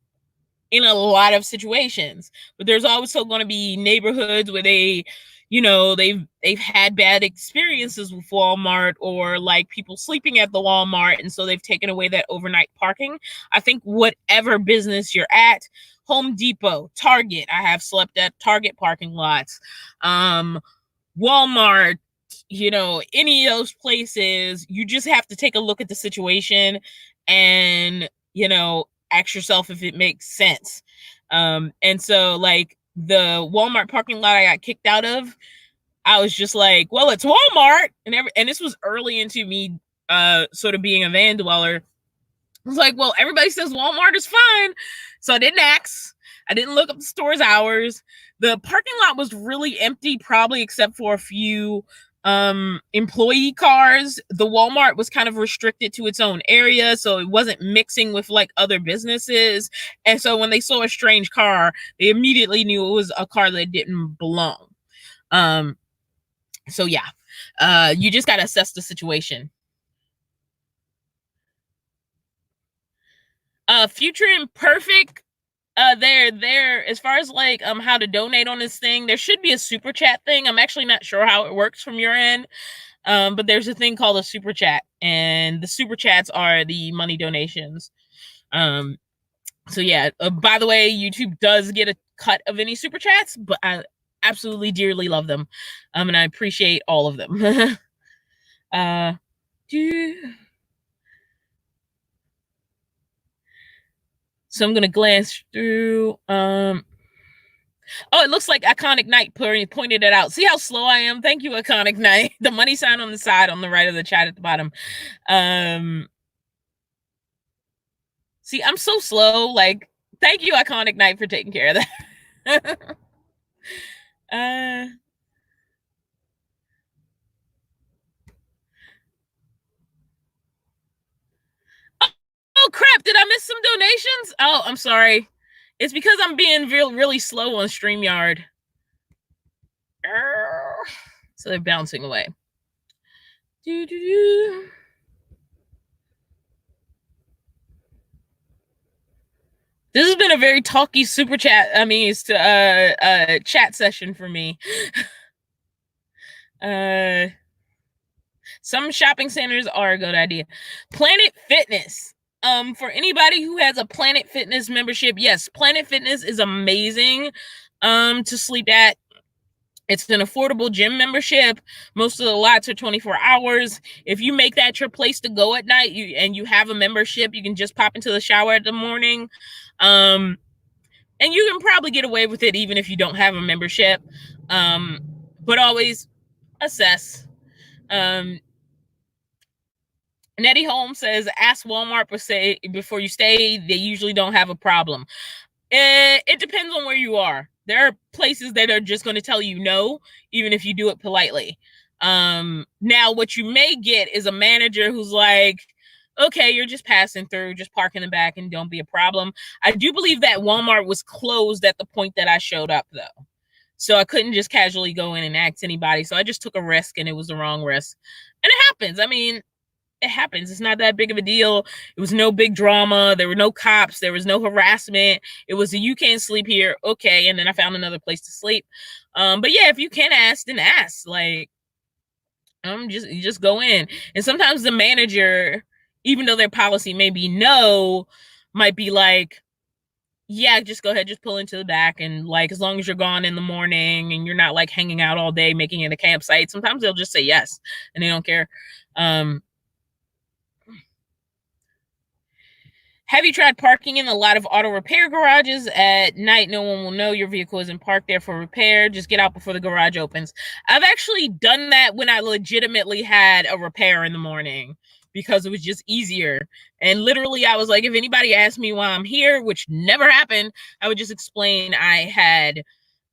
in a lot of situations. But there's also going to be neighborhoods where they, they've had bad experiences with Walmart, or like people sleeping at the Walmart, and so they've taken away that overnight parking. I think whatever business you're at, Home Depot, Target, I have slept at Target parking lots, Walmart, any of those places, you just have to take a look at the situation and, ask yourself if it makes sense. And so like the Walmart parking lot I got kicked out of, I was just like, well, it's Walmart. And this was early into me sort of being a van dweller. I was like, well, everybody says Walmart is fine. So I didn't ask. I didn't look up the store's hours. The parking lot was really empty, probably except for a few employee cars. The Walmart was kind of restricted to its own area, so it wasn't mixing with like other businesses. And so when they saw a strange car, they immediately knew it was a car that didn't belong. So yeah, you just got to assess the situation. Future Imperfect, there as far as like how to donate on this thing, there should be a super chat thing. I'm actually not sure how it works from your end, but there's a thing called a super chat, and the super chats are the money donations. So yeah, by the way, YouTube does get a cut of any super chats, but I absolutely dearly love them, and I appreciate all of them. So I'm gonna glance through. Oh, it looks like Iconic Knight pointed it out. See how slow I am? Thank you, Iconic Knight. The money sign on the side, on the right of the chat at the bottom. See, I'm so slow. Like, thank you, Iconic Knight, for taking care of that. Oh crap! Did I miss some donations? Oh, I'm sorry. It's because I'm being really slow on StreamYard. So they're bouncing away. This has been a very talky super chat. I mean, it's chat session for me. Some shopping centers are a good idea. Planet Fitness. For anybody who has a Planet Fitness membership, yes, Planet Fitness is amazing to sleep at. It's an affordable gym membership. Most of the lots are 24 hours. If you make that your place to go at night, and you have a membership, you can just pop into the shower in the morning. And you can probably get away with it even if you don't have a membership. But always assess. Nettie Holmes says, ask Walmart before you stay. They usually don't have a problem. It depends on where you are. There are places that are just going to tell you no, even if you do it politely. Now, what you may get is a manager who's like, okay, you're just passing through, just park in the back and don't be a problem. I do believe that Walmart was closed at the point that I showed up, though. So I couldn't just casually go in and ask anybody. So I just took a risk, and it was the wrong risk. And it happens. I mean, it happens. It's not that big of a deal. It was no big drama. There were no cops. There was no harassment. It was you can't sleep here. Okay. And then I found another place to sleep. But yeah, if you can ask, then ask. Like, you just go in. And sometimes the manager, even though their policy may be no, might be like, yeah, just go ahead, just pull into the back. And like, as long as you're gone in the morning and you're not like hanging out all day, making it a campsite, sometimes they'll just say yes and they don't care. Have you tried parking in a lot of auto repair garages at night? No one will know your vehicle isn't parked there for repair. Just get out before the garage opens. I've actually done that when I legitimately had a repair in the morning because it was just easier. And literally, I was like, if anybody asked me why I'm here, which never happened, I would just explain I had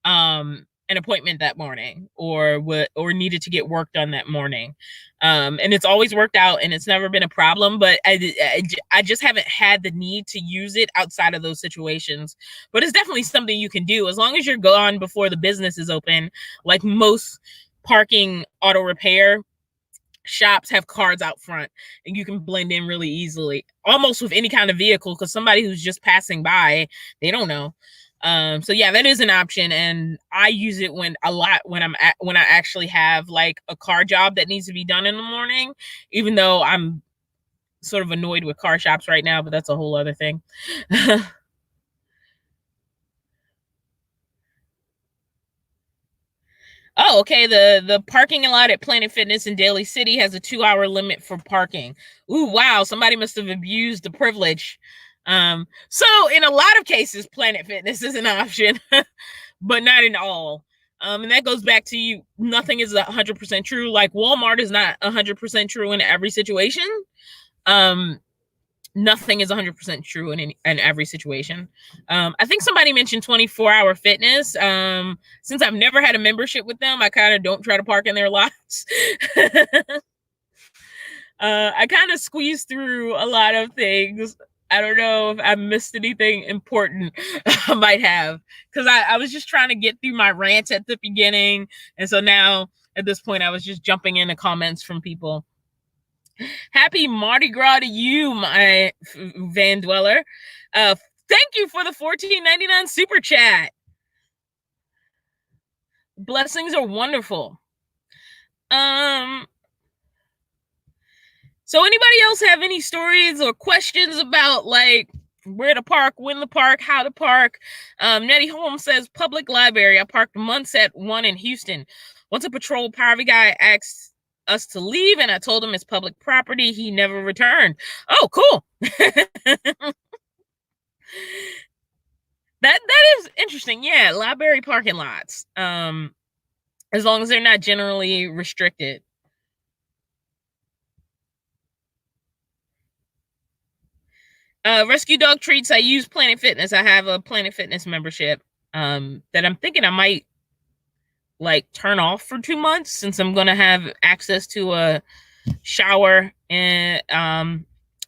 an appointment that morning or needed to get work done that morning. And it's always worked out and it's never been a problem, but I just haven't had the need to use it outside of those situations. But it's definitely something you can do as long as you're gone before the business is open. Like most parking auto repair shops have cards out front and you can blend in really easily, almost with any kind of vehicle, because somebody who's just passing by, they don't know. So yeah, that is an option, and I use it when I actually have like a car job that needs to be done in the morning, even though I'm sort of annoyed with car shops right now, but that's a whole other thing. Oh, okay. The parking lot at Planet Fitness in Daly City has a 2-hour limit for parking. Ooh, wow. Somebody must have abused the privilege. So in a lot of cases, Planet Fitness is an option, but not in all. And that goes back to you. Nothing is 100% true. Like Walmart is not 100% true in every situation. Um, Nothing is 100% true in every situation. I think somebody mentioned 24-hour fitness. Since I've never had a membership with them, I kind of don't try to park in their lots. I kind of squeeze through a lot of things. I don't know if I missed anything important. I might have, because I was just trying to get through my rant at the beginning. And so now at this point, I was just jumping into comments from people. Happy Mardi Gras to you, my van dweller. Thank you for the $14.99 super chat. Blessings are wonderful. So anybody else have any stories or questions about like where to park, when to park, how to park? Nettie Holmes says public library. I parked months at one in Houston. Once a patrol power guy asked us to leave and I told him it's public property. He never returned. Oh, cool. That is interesting. Yeah, library parking lots. As long as they're not generally restricted. Rescue dog treats. I use Planet Fitness. I have a Planet Fitness membership that I'm thinking I might like turn off for 2 months, since I'm gonna have access to a shower at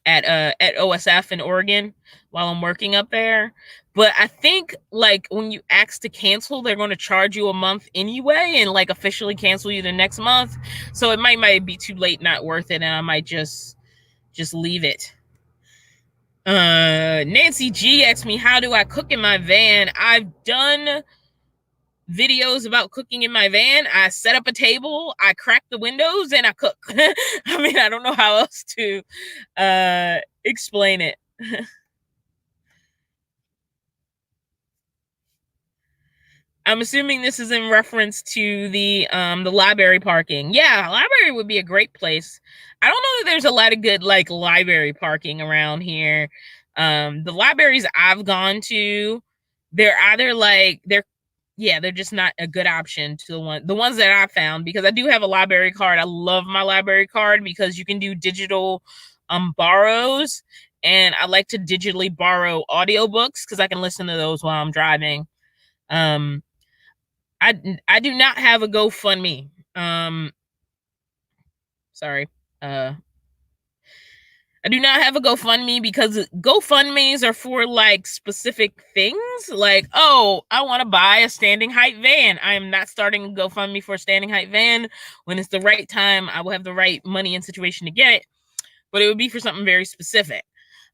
OSF in Oregon while I'm working up there. But I think like when you ask to cancel, they're going to charge you a month anyway and like officially cancel you the next month. So it might be too late, not worth it, and I might just leave it. Nancy G asked me, how do I cook in my van? I've done videos about cooking in my van. I set up a table, I crack the windows, and I cook. I mean, I don't know how else to explain it. I'm assuming this is in reference to the library parking. Yeah, library would be a great place. I don't know that there's a lot of good like library parking around here. The libraries I've gone to, they're either like they're just not a good option to the ones that I found, because I do have a library card. I love my library card because you can do digital borrows, and I like to digitally borrow audiobooks because I can listen to those while I'm driving. I do not have a GoFundMe. Sorry. I do not have a GoFundMe because GoFundMes are for like specific things. Like, oh, I want to buy a standing height van. I am not starting a GoFundMe for a standing height van. When it's the right time, I will have the right money and situation to get it. But it would be for something very specific.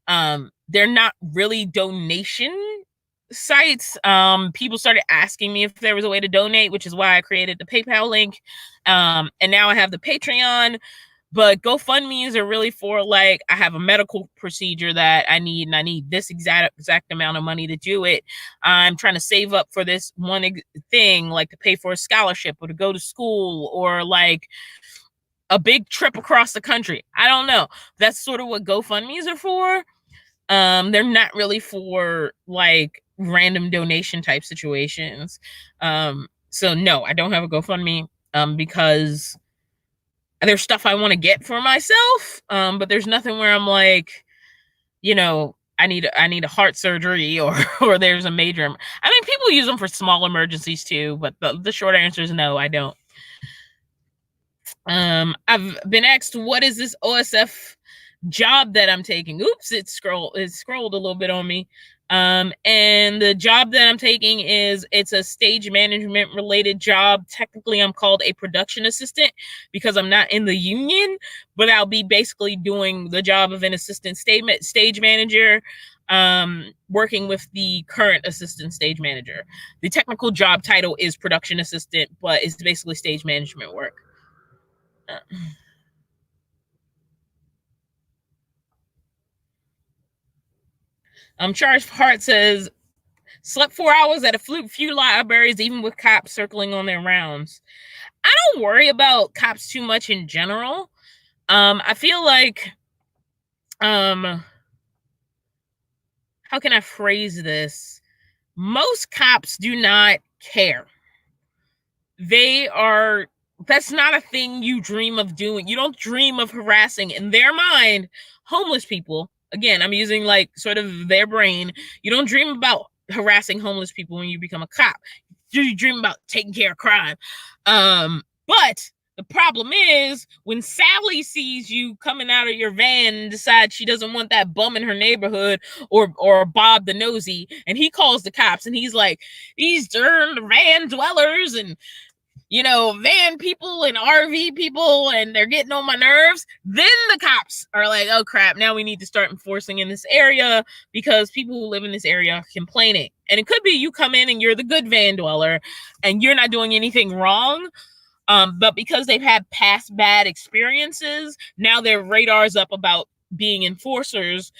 They're not really donation sites. People started asking me if there was a way to donate, which is why I created the PayPal link. And now I have the Patreon. But GoFundMe's are really for like, I have a medical procedure that I need, and I need this exact amount of money to do it. I'm trying to save up for this one thing, like to pay for a scholarship or to go to school or like a big trip across the country. I don't know. That's sort of what GoFundMe's are for. They're not really for like random donation type situations. So no, I don't have a GoFundMe because there's stuff I want to get for myself, but there's nothing where I'm like, you know, I need a heart surgery or or there's a major. I mean, people use them for small emergencies too, but the short answer is no, I don't. I've been asked, what is this OSF job that I'm taking? Oops, it scrolled a little bit on me. And the job that I'm taking it's a stage management related job. Technically, I'm called a production assistant because I'm not in the union, but I'll be basically doing the job of an assistant stage manager, working with the current assistant stage manager. The technical job title is production assistant, but it's basically stage management work. Charles Hart says, slept 4 hours at a few libraries, even with cops circling on their rounds. I don't worry about cops too much in general. I feel like, how can I phrase this? Most cops do not care. That's not a thing you dream of doing. You don't dream of harassing, in their mind, homeless people. Again, I'm using like sort of their brain. You don't dream about harassing homeless people when you become a cop. You dream about taking care of crime. But the problem is when Sally sees you coming out of your van and decides she doesn't want that bum in her neighborhood, or Bob the nosy, and he calls the cops and he's like, these darn van dwellers and van people and RV people, and they're getting on my nerves. Then the cops are like, oh crap, now we need to start enforcing in this area because people who live in this area are complaining. And it could be you come in and you're the good van dweller and you're not doing anything wrong. But because they've had past bad experiences, now their radar's up about being enforcers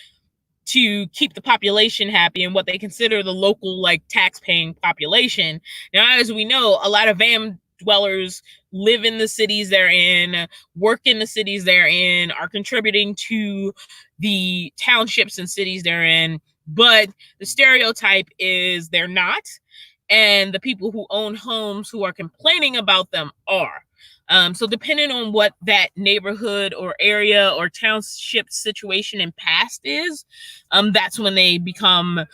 to keep the population happy and what they consider the local, like, tax-paying population. Now, as we know, a lot of van dwellers live in the cities they're in, work in the cities they're in, are contributing to the townships and cities they're in, but the stereotype is they're not, and the people who own homes who are complaining about them are. So depending on what that neighborhood or area or township situation in past is, that's when they become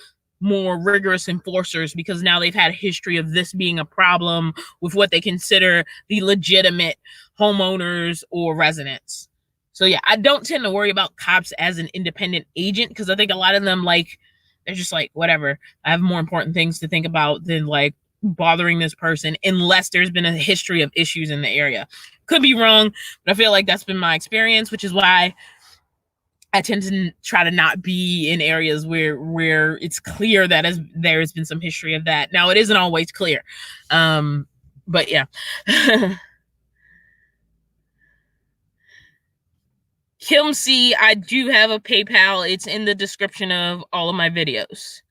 more rigorous enforcers, because now they've had a history of this being a problem with what they consider the legitimate homeowners or residents. So yeah, I don't tend to worry about cops as an independent agent, because I think a lot of them, like, they're just like, whatever, I have more important things to think about than like bothering this person, unless there's been a history of issues in the area. Could be wrong, but I feel like that's been my experience, which is why I tend to try to not be in areas where it's clear that there has been some history of that. Now, it isn't always clear, but yeah. Kim C, I do have a PayPal. It's in the description of all of my videos.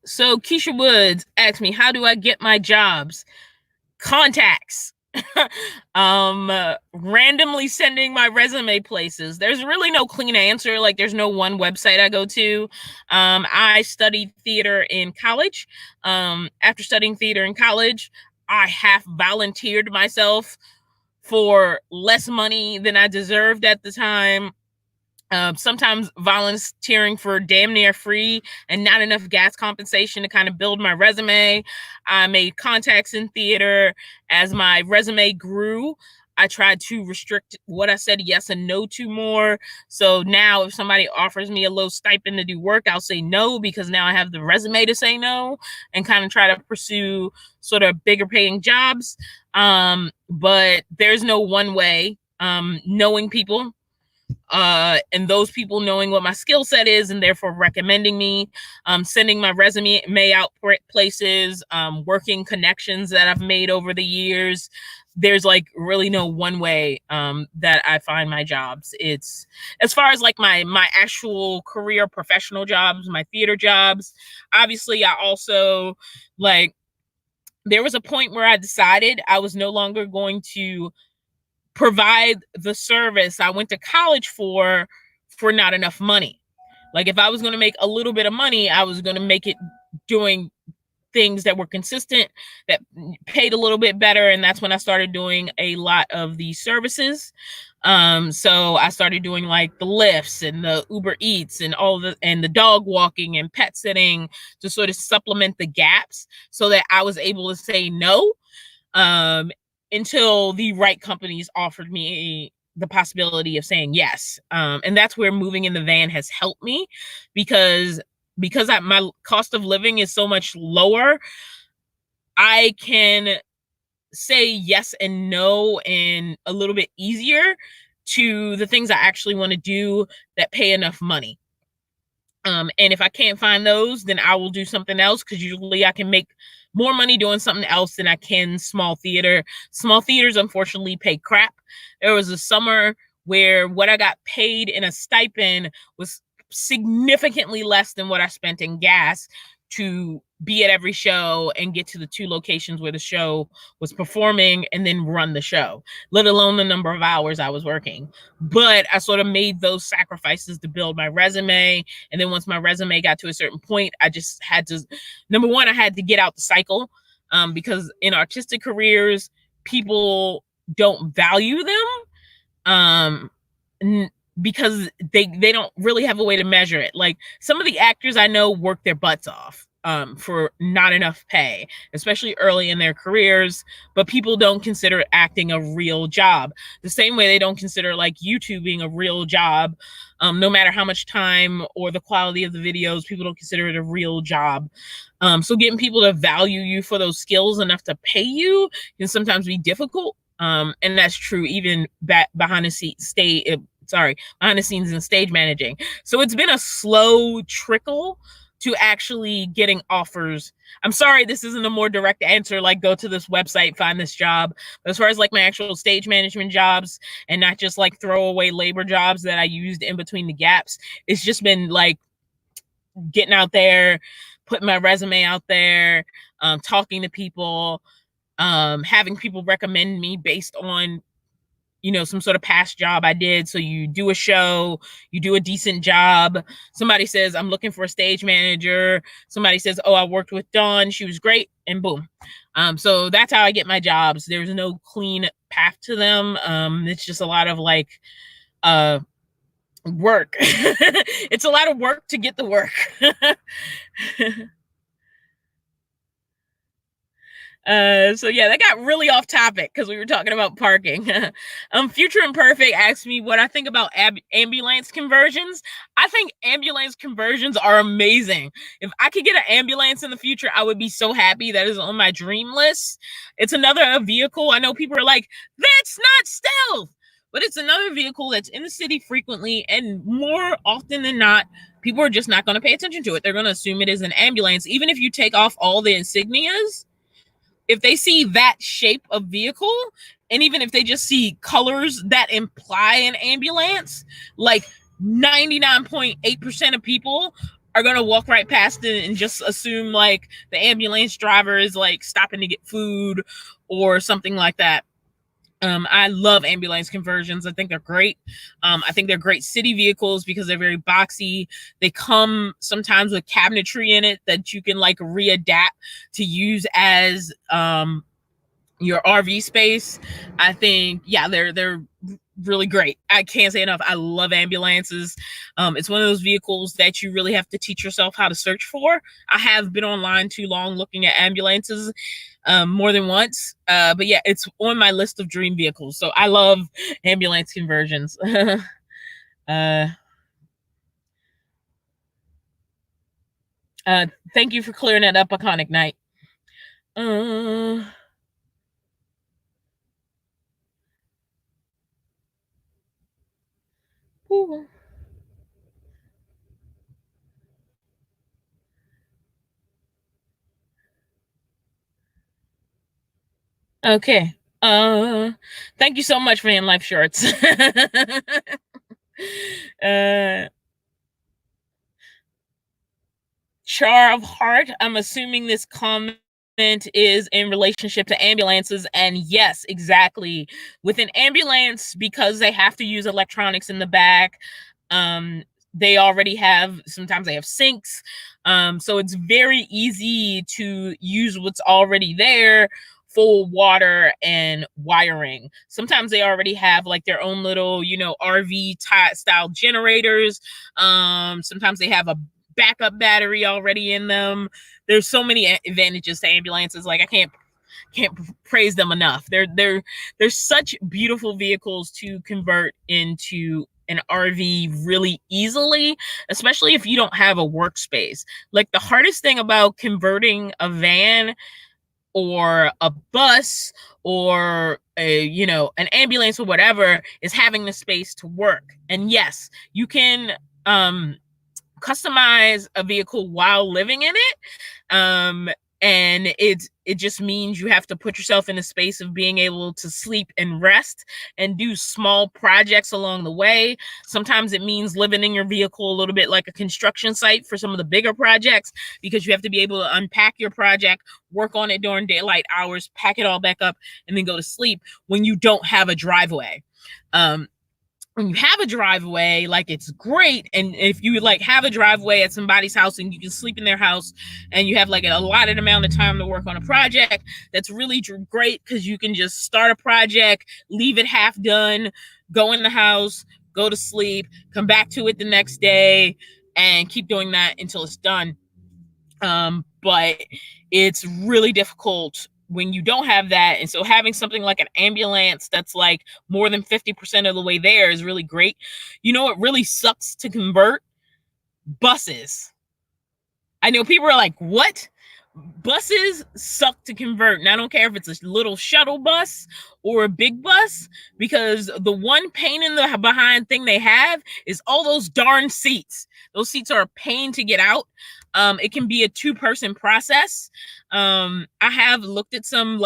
So Keisha Woods asked me, how do I get my jobs? Contacts. Randomly sending my resume places. There's really no clean answer. Like, there's no one website I go to. I studied theater in college. After studying theater in college, I half volunteered myself for less money than I deserved at the time. Sometimes volunteering for damn near free and not enough gas compensation to kind of build my resume. I made contacts in theater. As my resume grew, I tried to restrict what I said yes and no to more. So now if somebody offers me a low stipend to do work, I'll say no, because now I have the resume to say no, and kind of try to pursue sort of bigger paying jobs. But there's no one way. Knowing people, and those people knowing what my skill set is and therefore recommending me, sending my resume out places, working connections that I've made over the years. There's like really no one way that I find my jobs. It's, as far as like my actual career, professional jobs, my theater jobs, obviously I also, like, there was a point where I decided I was no longer going to provide the service I went to college for not enough money. Like, if I was going to make a little bit of money, I was going to make it doing things that were consistent, that paid a little bit better. And that's when I started doing a lot of these services. So I started doing like the lifts and the Uber Eats and the dog walking and pet sitting to sort of supplement the gaps so that I was able to say no, until the right companies offered me the possibility of saying yes. And that's where moving in the van has helped me, because my cost of living is so much lower. I can say yes and no and a little bit easier to the things I actually want to do that pay enough money. And if I can't find those, then I will do something else, because usually I can make more money doing something else than I can small theater. Small theaters, unfortunately, pay crap. There was a summer where what I got paid in a stipend was significantly less than what I spent in gas to be at every show and get to the 2 locations where the show was performing and then run the show, let alone the number of hours I was working. But I sort of made those sacrifices to build my resume. And then once my resume got to a certain point, I just had to, number one, I had to get out the cycle, because in artistic careers, people don't value them. Because they don't really have a way to measure it. Like, some of the actors I know work their butts off for not enough pay, especially early in their careers, but people don't consider acting a real job. The same way they don't consider like YouTubing a real job. No matter how much time or the quality of the videos, people don't consider it a real job. So getting people to value you for those skills enough to pay you can sometimes be difficult. And that's true even behind the scenes in stage managing. So it's been a slow trickle to actually getting offers. I'm sorry, this isn't a more direct answer, like go to this website, find this job. But as far as like my actual stage management jobs and not just like throwaway labor jobs that I used in between the gaps, it's just been like getting out there, putting my resume out there, talking to people, having people recommend me based on some sort of past job I did. So you do a show, you do a decent job. Somebody says, I'm looking for a stage manager. Somebody says, oh, I worked with Dawn, she was great, and boom. So that's how I get my jobs. There's no clean path to them. It's just a lot of like work. It's a lot of work to get the work. So yeah, that got really off topic because we were talking about parking. Future Imperfect asked me what I think about ambulance conversions. I think ambulance conversions are amazing. If I could get an ambulance in the future, I would be so happy. That is on my dream list. It's another vehicle. I know people are like, that's not stealth, but it's another vehicle that's in the city frequently, and more often than not, people are just not going to pay attention to it. They're going to assume it is an ambulance, even if you take off all the insignias. If they see that shape of vehicle, and even if they just see colors that imply an ambulance, like 99.8% of people are going to walk right past it and just assume like the ambulance driver is like stopping to get food or something like that. I love ambulance conversions. I think they're great. I think they're great city vehicles because they're very boxy. They come sometimes with cabinetry in it that you can like readapt to use as your RV space. I think, yeah, they're really great. I can't say enough. I love ambulances. It's one of those vehicles that you really have to teach yourself how to search for. I have been online too long looking at ambulances more than once. But yeah, it's on my list of dream vehicles. So I love ambulance conversions. Thank you for clearing that up, Iconic Night. Ooh. Okay. Thank you so much for Vanlife shorts. Char of Heart, I'm assuming this comment is in relationship to ambulances, and yes, exactly. With an ambulance, because they have to use electronics in the back, They already have, sometimes they have sinks. So it's very easy to use what's already there for water and wiring. Sometimes they already have like their own little, RV style generators. Sometimes they have a backup battery already in them. There's so many advantages to ambulances. Like I can't praise them enough. They're such beautiful vehicles to convert into an RV really easily, especially if you don't have a workspace. Like the hardest thing about converting a van or a bus or an ambulance or whatever is having the space to work. And yes, you can customize a vehicle while living in it. And it just means you have to put yourself in a space of being able to sleep and rest and do small projects along the way. Sometimes it means living in your vehicle a little bit like a construction site for some of the bigger projects, because you have to be able to unpack your project, work on it during daylight hours, pack it all back up, and then go to sleep when you don't have a driveway. When you have a driveway, like it's great. And if you like have a driveway at somebody's house and you can sleep in their house and you have like a allotted amount of time to work on a project, that's really great, because you can just start a project, leave it half done, go in the house, go to sleep, come back to it the next day, and keep doing that until it's done. But it's really difficult when you don't have that. And so having something like an ambulance that's like more than 50% of the way there is really great. You know, it really sucks to convert buses. I know people are like, what? Buses suck to convert. And I don't care if it's a little shuttle bus or a big bus, because the one pain in the behind thing they have is all those darn seats. Those seats are a pain to get out. It can be a 2-person process. I have looked at some,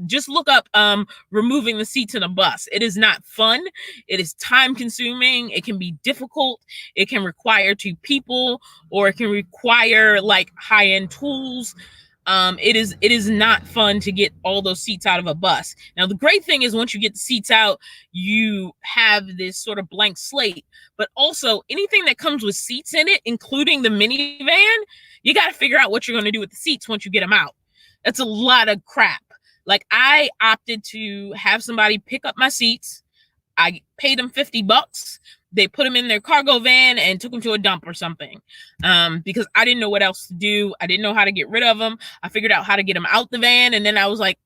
just look up removing the seats in a bus. It is not fun. It is time consuming. It can be difficult. It can require 2 people, or it can require like high-end tools. It is not fun to get all those seats out of a bus. Now, the great thing is once you get the seats out, you have this sort of blank slate. But also anything that comes with seats in it, including the minivan, you got to figure out what you're going to do with the seats once you get them out. That's a lot of crap. Like I opted to have somebody pick up my seats. I paid them $50. They put them in their cargo van and took them to a dump or something, because I didn't know what else to do. I didn't know how to get rid of them. I figured out how to get them out the van, and then I was like,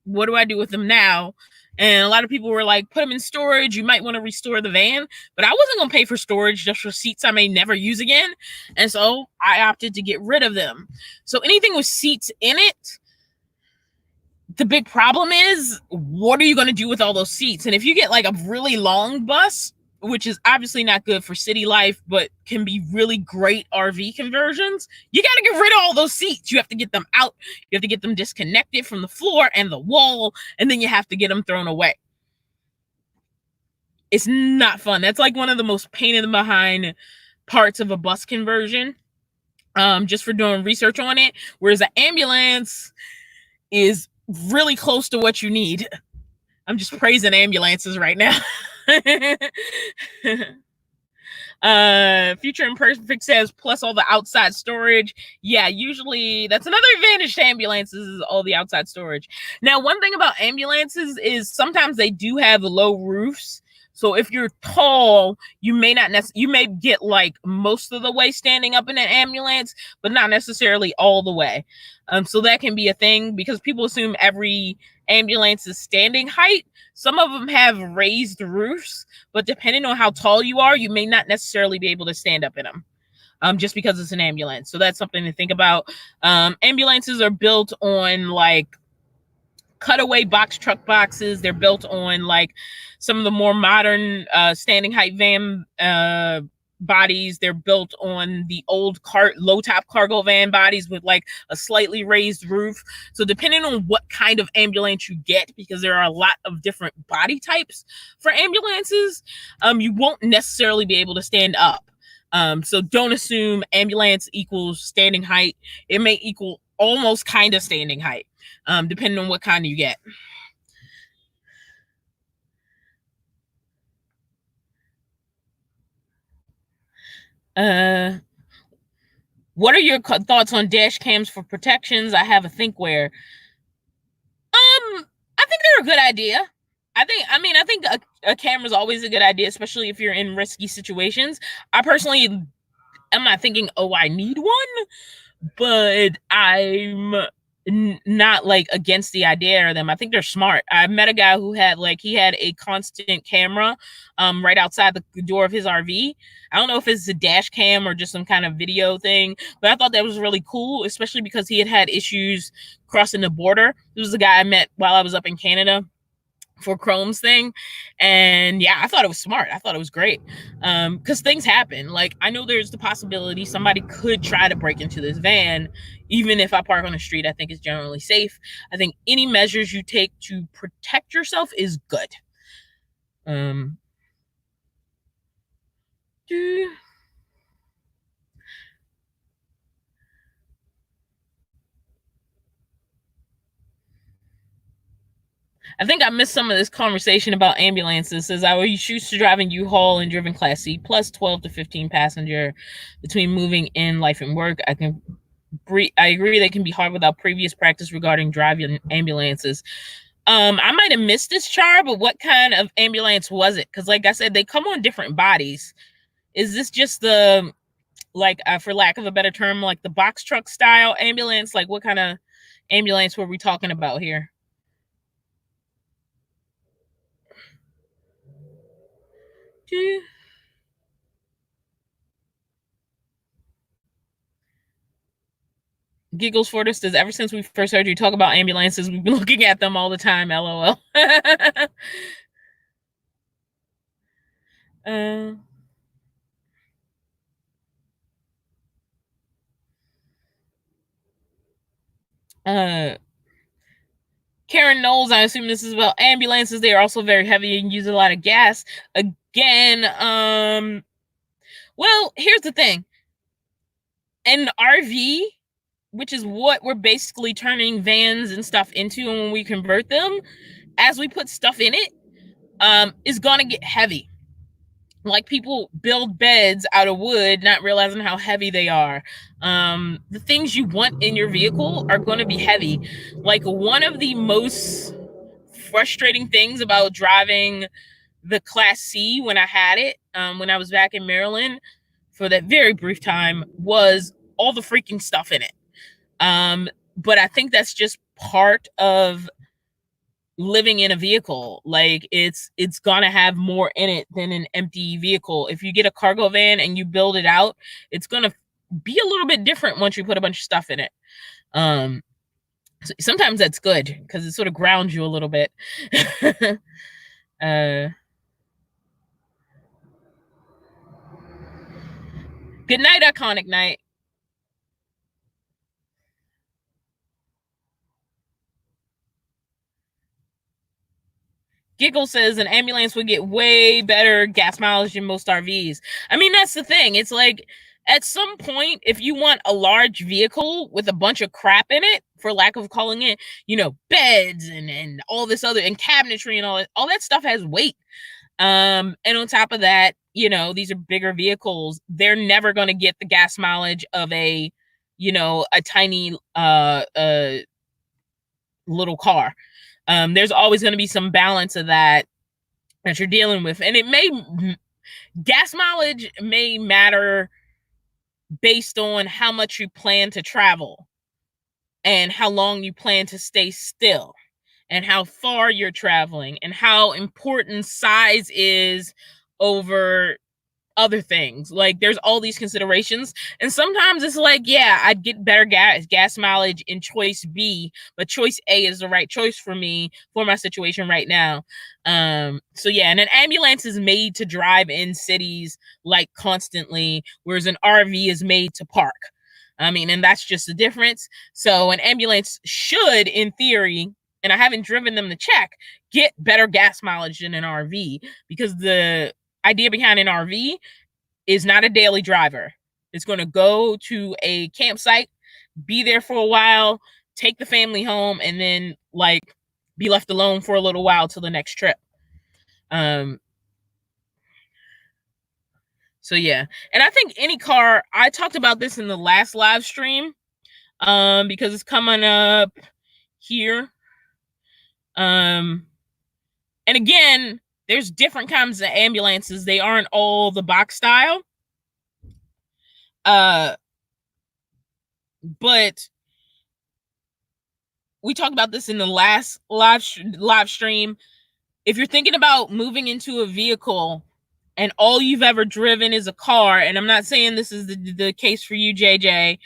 what do I do with them now? And a lot of people were like, put them in storage. You might want to restore the van. But I wasn't going to pay for storage just for seats I may never use again. And so I opted to get rid of them. So anything with seats in it, the big problem is, what are you going to do with all those seats? And if you get like a really long bus, which is obviously not good for city life, but can be really great RV conversions, you got to get rid of all those seats. You have to get them out. You have to get them disconnected from the floor and the wall, and then you have to get them thrown away. It's not fun. That's like one of the most pain in the behind parts of a bus conversion, just for doing research on it. Whereas an ambulance is really close to what you need. I'm just praising ambulances right now. Future Imperfect says, plus all the outside storage. Yeah, usually that's another advantage to ambulances, is all the outside storage. Now, one thing about ambulances is sometimes they do have low roofs. So if you're tall, you may not you may get like most of the way standing up in an ambulance, but not necessarily all the way. So that can be a thing, because people assume every ambulance is standing height. Some of them have raised roofs, but depending on how tall you are, you may not necessarily be able to stand up in them, just because it's an ambulance. So that's something to think about. Ambulances are built on like cutaway box truck boxes. They're built on like some of the more modern standing height van bodies. They're built on the old low top cargo van bodies with like a slightly raised roof. So depending on what kind of ambulance you get, because there are a lot of different body types for ambulances, you won't necessarily be able to stand up. So don't assume ambulance equals standing height. It may equal almost kind of standing height, depending on what kind you get. Uh, what are your thoughts on dash cams for protections? I have a thinkware. I think they're a good idea. I think a camera is always a good idea, especially if you're in risky situations. I personally am not thinking, oh, I need one, but I'm not like against the idea of them. I think they're smart. I met a guy who had he had a constant camera right outside the door of his RV. I don't know if it's a dash cam or just some kind of video thing, but I thought that was really cool, especially because he had had issues crossing the border. This was a guy I met while I was up in Canada for Chrome's thing. And yeah, I thought it was smart. I thought it was great. Because things happen. Like, I know there's the possibility somebody could try to break into this van. Even if I park on the street, I think it's generally safe. I think any measures you take to protect yourself is good. Um, I think I missed some of this conversation about ambulances. It says I was used to driving U-Haul and driven Class C plus 12 to 15 passenger between moving in life and work. I agree they can be hard without previous practice regarding driving ambulances. I might have missed this, Char, but what kind of ambulance was it? Because, like I said, they come on different bodies. Is this just the for lack of a better term, like the box truck style ambulance? Like, what kind of ambulance were we talking about here? Giggles for this says, ever since we first heard you talk about ambulances, we've been looking at them all the time. LOL. uh, uh, Karen Knowles, I assume this is about ambulances. They are also very heavy and use a lot of gas. Again, well, here's the thing. An RV, which is what we're basically turning vans and stuff into, and when we convert them, as we put stuff in it, is gonna get heavy. Like, people build beds out of wood, not realizing how heavy they are. The things you want in your vehicle are going to be heavy. Like, one of the most frustrating things about driving the Class C when I had it, when I was back in Maryland for that very brief time, was all the freaking stuff in it. But I think that's just part of living in a vehicle. Like, it's gonna have more in it than an empty vehicle. If you get a cargo van and you build it out, it's gonna be a little bit different once you put a bunch of stuff in it. So sometimes that's good because it sort of grounds you a little bit. uh Good night, iconic night. Giggle says an ambulance would get way better gas mileage than most RVs. I mean, that's the thing. It's like, at some point, if you want a large vehicle with a bunch of crap in it, for lack of calling it, beds and all this other, and cabinetry and all that stuff has weight. And on top of that, these are bigger vehicles. They're never going to get the gas mileage of a tiny little car. There's always going to be some balance of that you're dealing with. And gas mileage may matter based on how much you plan to travel and how long you plan to stay still and how far you're traveling and how important size is over other things. Like, there's all these considerations, and sometimes it's like, yeah, I'd get better gas mileage in choice B, but choice A is the right choice for me for my situation right now. So yeah, and an ambulance is made to drive in cities like constantly, whereas an RV is made to park. I mean, and that's just the difference. So an ambulance should, in theory, and I haven't driven them to check, get better gas mileage than an RV, because the idea behind an RV is not a daily driver. It's going to go to a campsite, be there for a while, take the family home, and then be left alone for a little while till the next trip. So yeah, and I think any car. I talked about this in the last live stream, because it's coming up here. And again, there's different kinds of ambulances. They aren't all the box style. But we talked about this in the last live stream. If you're thinking about moving into a vehicle and all you've ever driven is a car, and I'm not saying this is the case for you, JJ,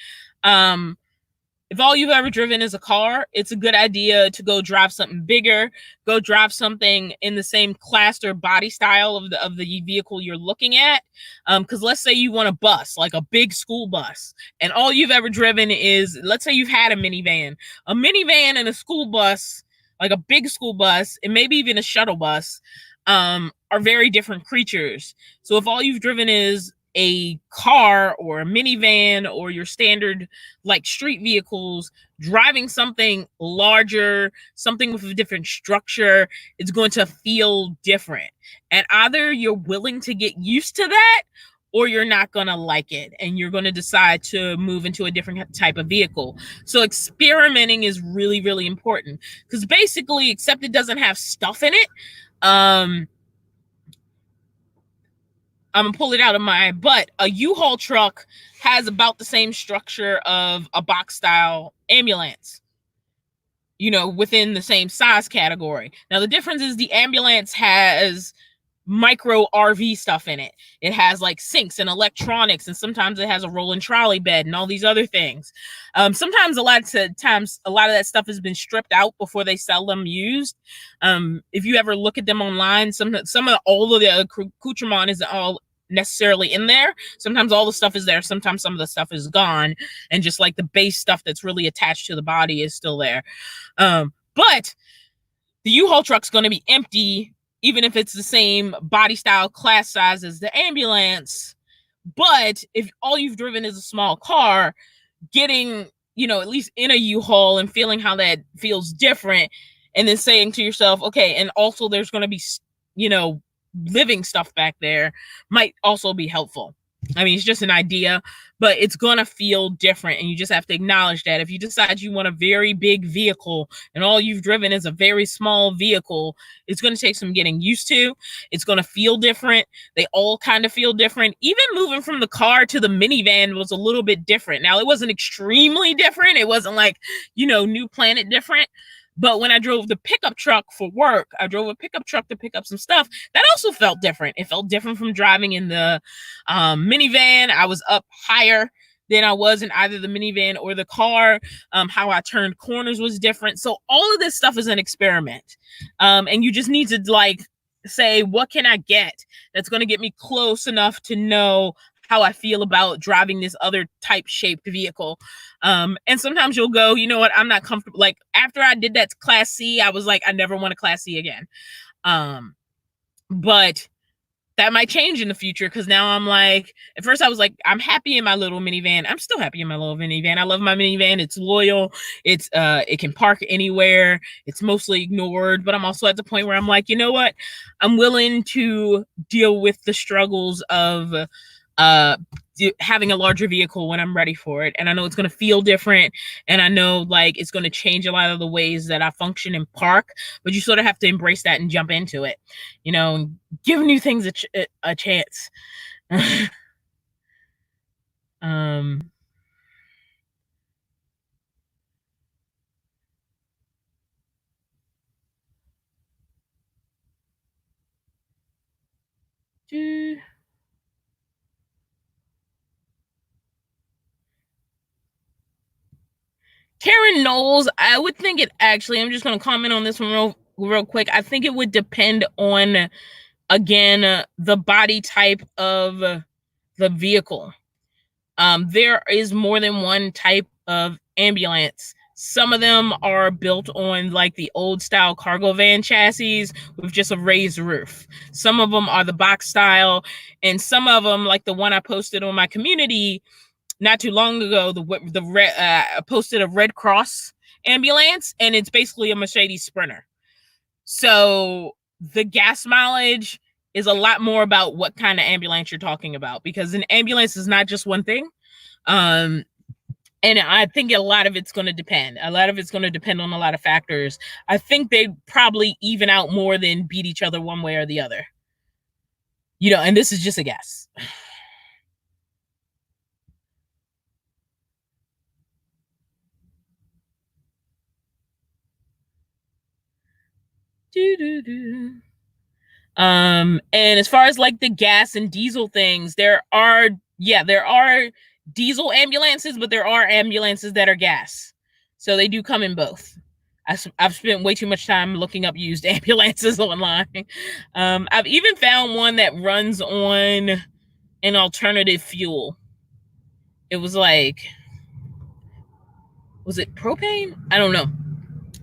if all you've ever driven is a car, it's a good idea to go drive something bigger, go drive something in the same class or body style of the vehicle you're looking at. Because let's say you want a bus, like a big school bus, and all you've ever driven is, let's say you've had a minivan and a school bus, like a big school bus, and maybe even a shuttle bus, are very different creatures. So if all you've driven is a car or a minivan or your standard like street vehicles, driving something larger, something with a different structure, it's going to feel different. And either you're willing to get used to that, or you're not going to like it and you're going to decide to move into a different type of vehicle. So experimenting is really, really important, because basically, except it doesn't have stuff in it, I'm gonna pull it out of my butt. A U-Haul truck has about the same structure of a box style ambulance, within the same size category. Now, the difference is the ambulance has micro RV stuff in it. It has like sinks and electronics, and sometimes it has a rolling trolley bed and all these other things. Sometimes a lot of that stuff has been stripped out before they sell them used. If you ever look at them online, some of all of the accoutrement isn't all necessarily in there. Sometimes all the stuff is there, sometimes some of the stuff is gone, and just like the base stuff that's really attached to the body is still there. But the U-Haul truck's going to be empty, even if it's the same body style, class size as the ambulance. But if all you've driven is a small car, getting, at least in a U-Haul and feeling how that feels different, and then saying to yourself, okay, and also there's going to be, living stuff back there, might also be helpful. I mean, it's just an idea, but it's going to feel different. And you just have to acknowledge that. If you decide you want a very big vehicle and all you've driven is a very small vehicle, it's going to take some getting used to. It's going to feel different. They all kind of feel different. Even moving from the car to the minivan was a little bit different. Now, it wasn't extremely different. It wasn't like, New Planet different. But when I drove the pickup truck for work, I drove a pickup truck to pick up some stuff. That also felt different. It felt different from driving in the minivan. I was up higher than I was in either the minivan or the car. How I turned corners was different. So all of this stuff is an experiment. And you just need to say, what can I get that's going to get me close enough to know how I feel about driving this other type shaped vehicle. And sometimes you'll go, you know what, I'm not comfortable. Like after I did that Class C, I was like, I never want a Class C again. But that might change in the future, because now I'm like, at first I was like, I'm happy in my little minivan. I'm still happy in my little minivan. I love my minivan. It's loyal. It can park anywhere. It's mostly ignored. But I'm also at the point where I'm like, you know what? I'm willing to deal with the struggles of having a larger vehicle when I'm ready for it. And I know it's going to feel different, and I know it's going to change a lot of the ways that I function and park, but you sort of have to embrace that and jump into it, and give new things a chance. Karen Knowles, I would think it actually, I'm just going to comment on this one real quick. I think it would depend on, again, the body type of the vehicle. There is more than one type of ambulance. Some of them are built on the old style cargo van chassis with just a raised roof. Some of them are the box style, and some of them, like the one I posted on my community not too long ago, posted a Red Cross ambulance, and it's basically a Mercedes Sprinter. So the gas mileage is a lot more about what kind of ambulance you're talking about, because an ambulance is not just one thing. And I think a lot of it's going to depend. A lot of it's going to depend on a lot of factors. I think they probably even out more than beat each other one way or the other. And this is just a guess. And as far as like the gas and diesel things, there are diesel ambulances, but there are ambulances that are gas. So they do come in both. I've spent way too much time looking up used ambulances online. I've even found one that runs on an alternative fuel. It was like, was it propane? I don't know.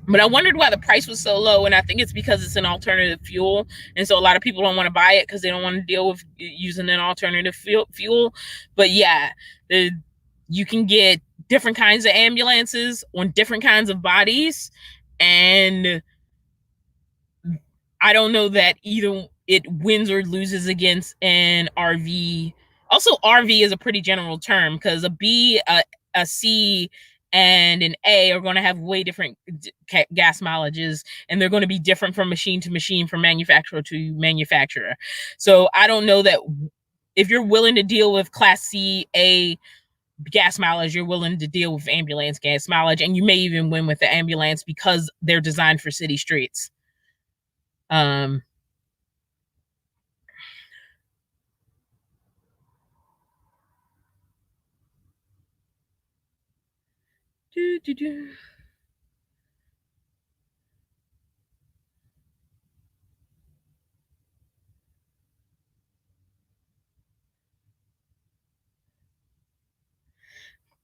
But I wondered why the price was so low, and I think it's because it's an alternative fuel, and so a lot of people don't want to buy it because they don't want to deal with using an alternative fuel. But yeah, you can get different kinds of ambulances on different kinds of bodies, and I don't know that either it wins or loses against an RV. Also, RV is a pretty general term because a B, a C, and an A are going to have way different gas mileages, and they're going to be different from machine to machine, from manufacturer to manufacturer. So I don't know that if you're willing to deal with Class C, A gas mileage, you're willing to deal with ambulance gas mileage, and you may even win with the ambulance because they're designed for city streets.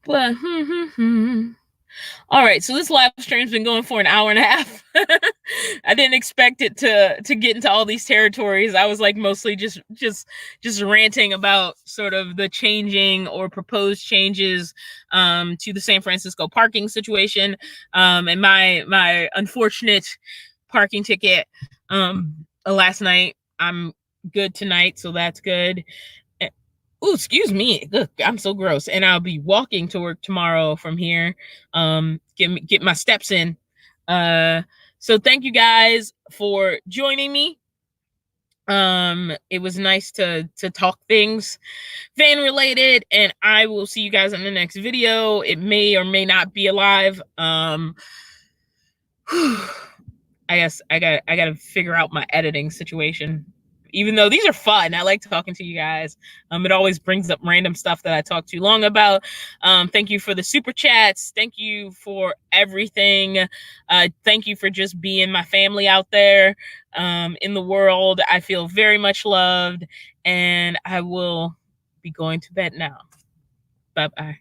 But all right, so this live stream's been going for an hour and a half. I didn't expect it to get into all these territories. I was like mostly just ranting about sort of the changing or proposed changes to the San Francisco parking situation, and my unfortunate parking ticket last night. I'm good tonight, so that's good. Oh, excuse me. Look, I'm so gross. And I'll be walking to work tomorrow from here. Get my steps in. So thank you guys for joining me. It was nice to talk things fan related, and I will see you guys in the next video. It may or may not be alive. I guess I gotta figure out my editing situation. Even though these are fun, I like talking to you guys. It always brings up random stuff that I talk too long about. Thank you for the super chats. Thank you for everything. Thank you for just being my family out there in the world. I feel very much loved, and I will be going to bed now. Bye-bye.